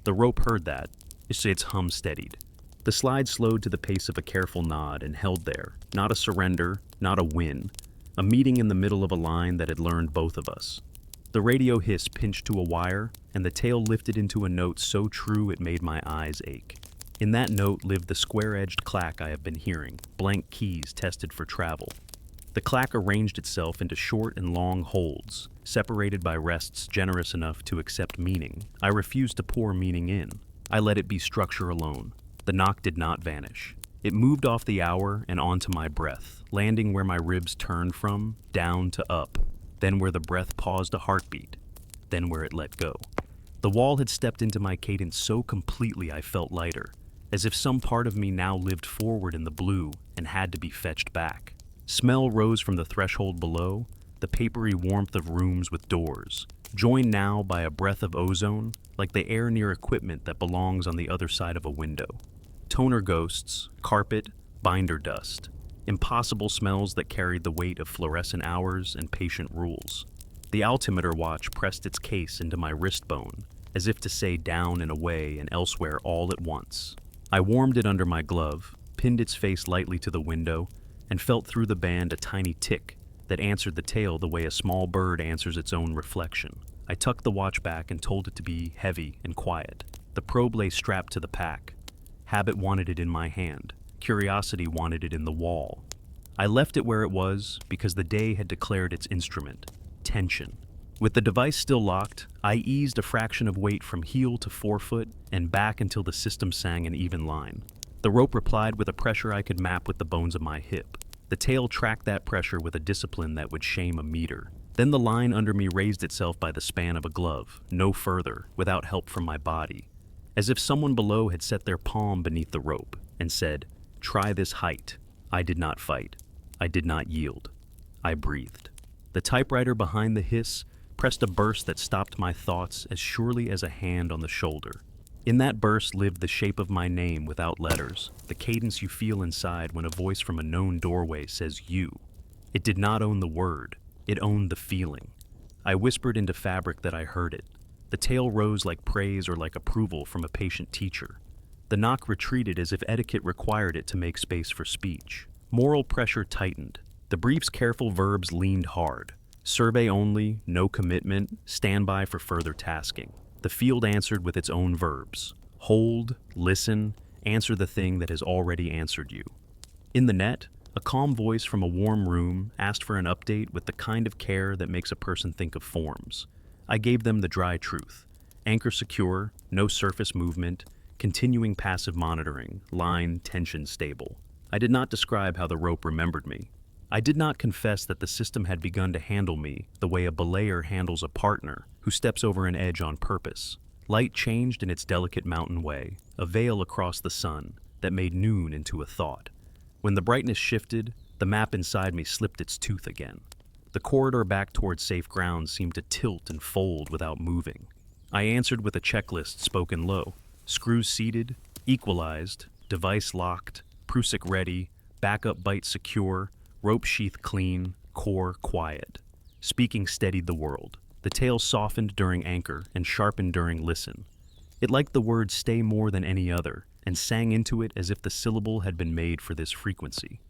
The rope heard that. Its hum steadied. The slide slowed to the pace of a careful nod and held there, not a surrender, not a win, a meeting in the middle of a line that had learned both of us. The radio hiss pinched to a wire, and the tail lifted into a note so true it made my eyes ache. In that note lived the square-edged clack I have been hearing, blank keys tested for travel. The clack arranged itself into short and long holds, separated by rests generous enough to accept meaning. I refused to pour meaning in. I let it be structure alone. The knock did not vanish. It moved off the hour and onto my breath, landing where my ribs turned from, down to up, then where the breath paused a heartbeat, then where it let go. The wall had stepped into my cadence so completely I felt lighter, as if some part of me now lived forward in the blue and had to be fetched back. Smell rose from the threshold below, the papery warmth of rooms with doors, joined now by a breath of ozone, like the air near equipment that belongs on the other side of a window. Toner ghosts, carpet, binder dust, impossible smells that carried the weight of fluorescent hours and patient rules. The altimeter watch pressed its case into my wrist bone, as if to say down and away and elsewhere all at once. I warmed it under my glove, pinned its face lightly to the window, and felt through the band a tiny tick that answered the tail the way a small bird answers its own reflection. I tucked the watch back and told it to be heavy and quiet. The probe lay strapped to the pack. Habit wanted it in my hand. Curiosity wanted it in the wall. I left it where it was because the day had declared its instrument, tension. With the device still locked, I eased a fraction of weight from heel to forefoot and back until the system sang an even line. The rope replied with a pressure I could map with the bones of my hip. The tail tracked that pressure with a discipline that would shame a meter. Then the line under me raised itself by the span of a glove, no further, without help from my body. As if someone below had set their palm beneath the rope and said, "Try this height." I did not fight. I did not yield. I breathed. The typewriter behind the hiss pressed a burst that stopped my thoughts as surely as a hand on the shoulder. In that burst lived the shape of my name without letters, the cadence you feel inside when a voice from a known doorway says you. It did not own the word, it owned the feeling. I whispered into fabric that I heard it. The tail rose like praise or like approval from a patient teacher. The knock retreated as if etiquette required it to make space for speech. Moral pressure tightened. The brief's careful verbs leaned hard. Survey only, no commitment, stand by for further tasking. The field answered with its own verbs. Hold, listen, answer the thing that has already answered you. In the net, a calm voice from a warm room asked for an update with the kind of care that makes a person think of forms. I gave them the dry truth. Anchor secure, no surface movement, continuing passive monitoring, line tension stable. I did not describe how the rope remembered me. I did not confess that the system had begun to handle me the way a belayer handles a partner who steps over an edge on purpose. Light changed in its delicate mountain way, a veil across the sun that made noon into a thought. When the brightness shifted, the map inside me slipped its tooth again. The corridor back toward safe ground seemed to tilt and fold without moving. I answered with a checklist spoken low. Screws seated, equalized, device locked, prusik ready, backup bite secure, rope sheath clean, core quiet. Speaking steadied the world. The tail softened during anchor and sharpened during listen. It liked the word stay more than any other and sang into it as if the syllable had been made for this frequency.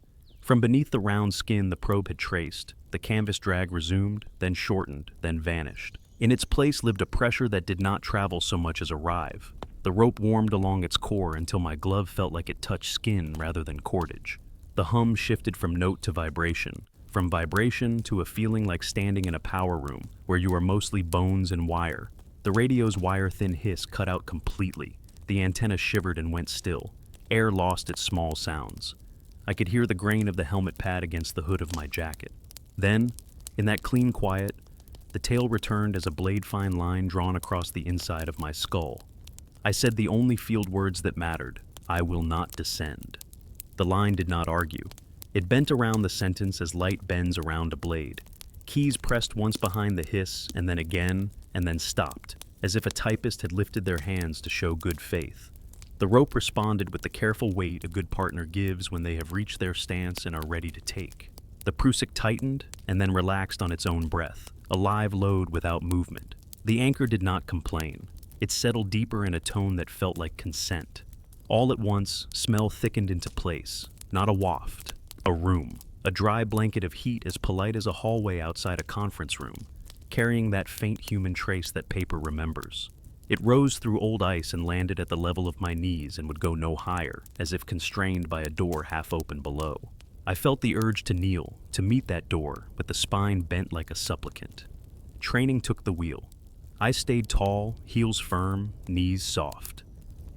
From beneath the round skin the probe had traced, the canvas drag resumed, then shortened, then vanished. In its place lived a pressure that did not travel so much as arrive. The rope warmed along its core until my glove felt like it touched skin rather than cordage. The hum shifted from note to vibration, from vibration to a feeling like standing in a power room where you are mostly bones and wire. The radio's wire-thin hiss cut out completely. The antenna shivered and went still. Air lost its small sounds. I could hear the grain of the helmet pad against the hood of my jacket. Then, in that clean quiet, the tail returned as a blade-fine line drawn across the inside of my skull. I said the only field words that mattered: I will not descend. The line did not argue. It bent around the sentence as light bends around a blade. Keys pressed once behind the hiss, and then stopped, as if a typist had lifted their hands to show good faith. The rope responded with the careful weight a good partner gives when they have reached their stance and are ready to take. The prusik tightened, and then relaxed on its own breath, a live load without movement. The anchor did not complain. It settled deeper in a tone that felt like consent. All at once, smell thickened into place. Not a waft. A room. A dry blanket of heat as polite as a hallway outside a conference room, carrying that faint human trace that paper remembers. It rose through old ice and landed at the level of my knees and would go no higher, as if constrained by a door half open below. I felt the urge to kneel, to meet that door, with the spine bent like a supplicant. Training took the wheel. I stayed tall, heels firm, knees soft.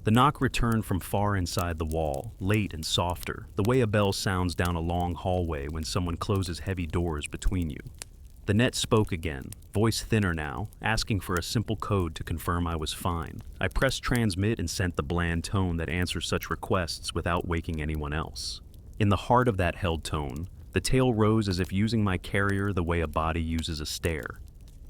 The knock returned from far inside the wall, late and softer, the way a bell sounds down a long hallway when someone closes heavy doors between you. The net spoke again, voice thinner now, asking for a simple code to confirm I was fine. I pressed transmit and sent the bland tone that answers such requests without waking anyone else. In the heart of that held tone, the tail rose as if using my carrier the way a body uses a stair.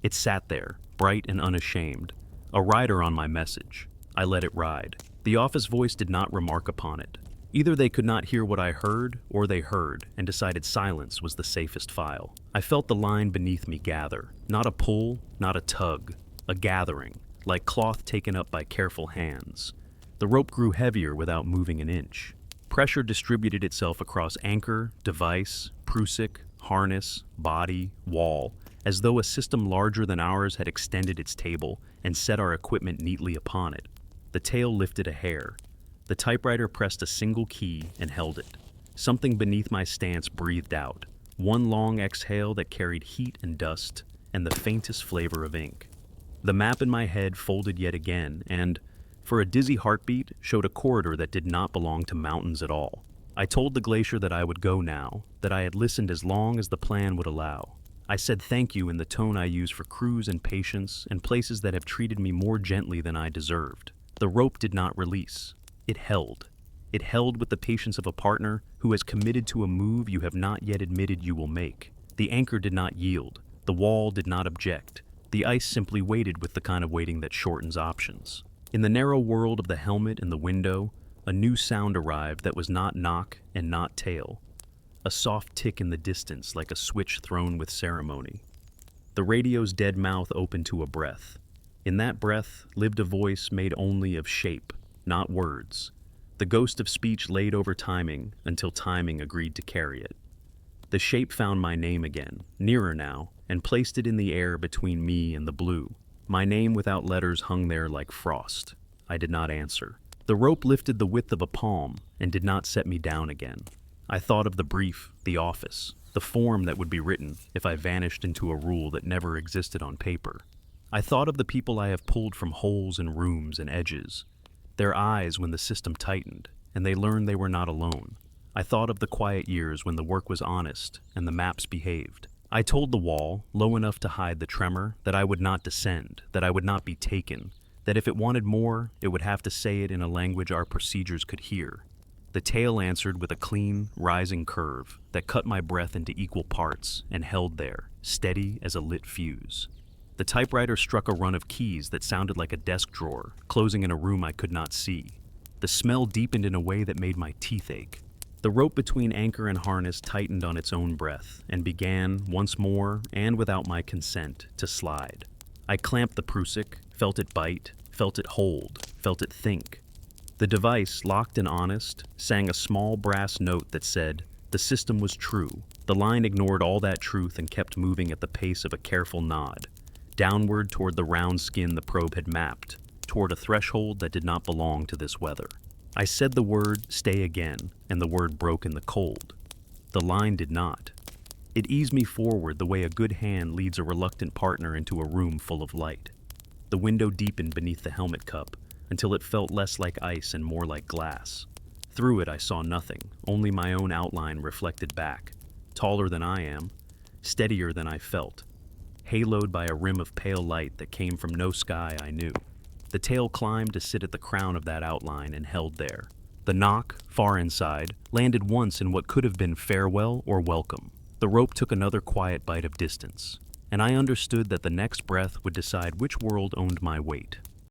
It sat there, bright and unashamed, a rider on my message. I let it ride. The office voice did not remark upon it. Either they could not hear what I heard, or they heard, and decided silence was the safest file. I felt the line beneath me gather. Not a pull, not a tug. A gathering, like cloth taken up by careful hands. The rope grew heavier without moving an inch. Pressure distributed itself across anchor, device, prusik, harness, body, wall, as though a system larger than ours had extended its table and set our equipment neatly upon it. The tail lifted a hair. The typewriter pressed a single key and held it. Something beneath my stance breathed out. One long exhale that carried heat and dust and the faintest flavor of ink. The map in my head folded yet again and, for a dizzy heartbeat, showed a corridor that did not belong to mountains at all. I told the glacier that I would go now, that I had listened as long as the plan would allow. I said thank you in the tone I use for crews and patients and places that have treated me more gently than I deserved. The rope did not release. It held. It held with the patience of a partner who has committed to a move you have not yet admitted you will make. The anchor did not yield. The wall did not object. The ice simply waited with the kind of waiting that shortens options. In the narrow world of the helmet and the window, a new sound arrived that was not knock and not tail. a soft tick in the distance like a switch thrown with ceremony. The radio's dead mouth opened to a breath. In that breath lived a voice made only of shape, not words. The ghost of speech laid over timing until timing agreed to carry it. The shape found my name again, nearer now, and placed it in the air between me and the blue. My name without letters hung there like frost. I did not answer. The rope lifted the width of a palm and did not set me down again. I thought of the brief, the office, the form that would be written if I vanished into a rule that never existed on paper. I thought of the people I have pulled from holes in rooms and edges, their eyes when the system tightened, and they learned they were not alone. I thought of the quiet years when the work was honest and the maps behaved. I told the wall, low enough to hide the tremor, that I would not descend, that I would not be taken, that if it wanted more, it would have to say it in a language our procedures could hear. The tail answered with a clean, rising curve that cut my breath into equal parts and held there, steady as a lit fuse. The typewriter struck a run of keys that sounded like a desk drawer, closing in a room I could not see. The smell deepened in a way that made my teeth ache. The rope between anchor and harness tightened on its own breath and began, once more, and without my consent, to slide. I clamped the prusik, felt it bite, felt it hold, felt it think. The device, locked and honest, sang a small brass note that said, "The system was true." The line ignored all that truth and kept moving at the pace of a careful nod, downward toward the round skin the probe had mapped, toward a threshold that did not belong to this weather. I said the word, "stay again," and the word broke in the cold. The line did not. It eased me forward the way a good hand leads a reluctant partner into a room full of light. The window deepened beneath the helmet cup until it felt less like ice and more like glass. Through it I saw nothing, only my own outline reflected back, taller than I am, steadier than I felt, haloed by a rim of pale light that came from no sky I knew. The tail climbed to sit at the crown of that outline and held there. The knock, far inside, landed once in what could have been farewell or welcome. The rope took another quiet bite of distance, and I understood that the next breath would decide which world owned my weight.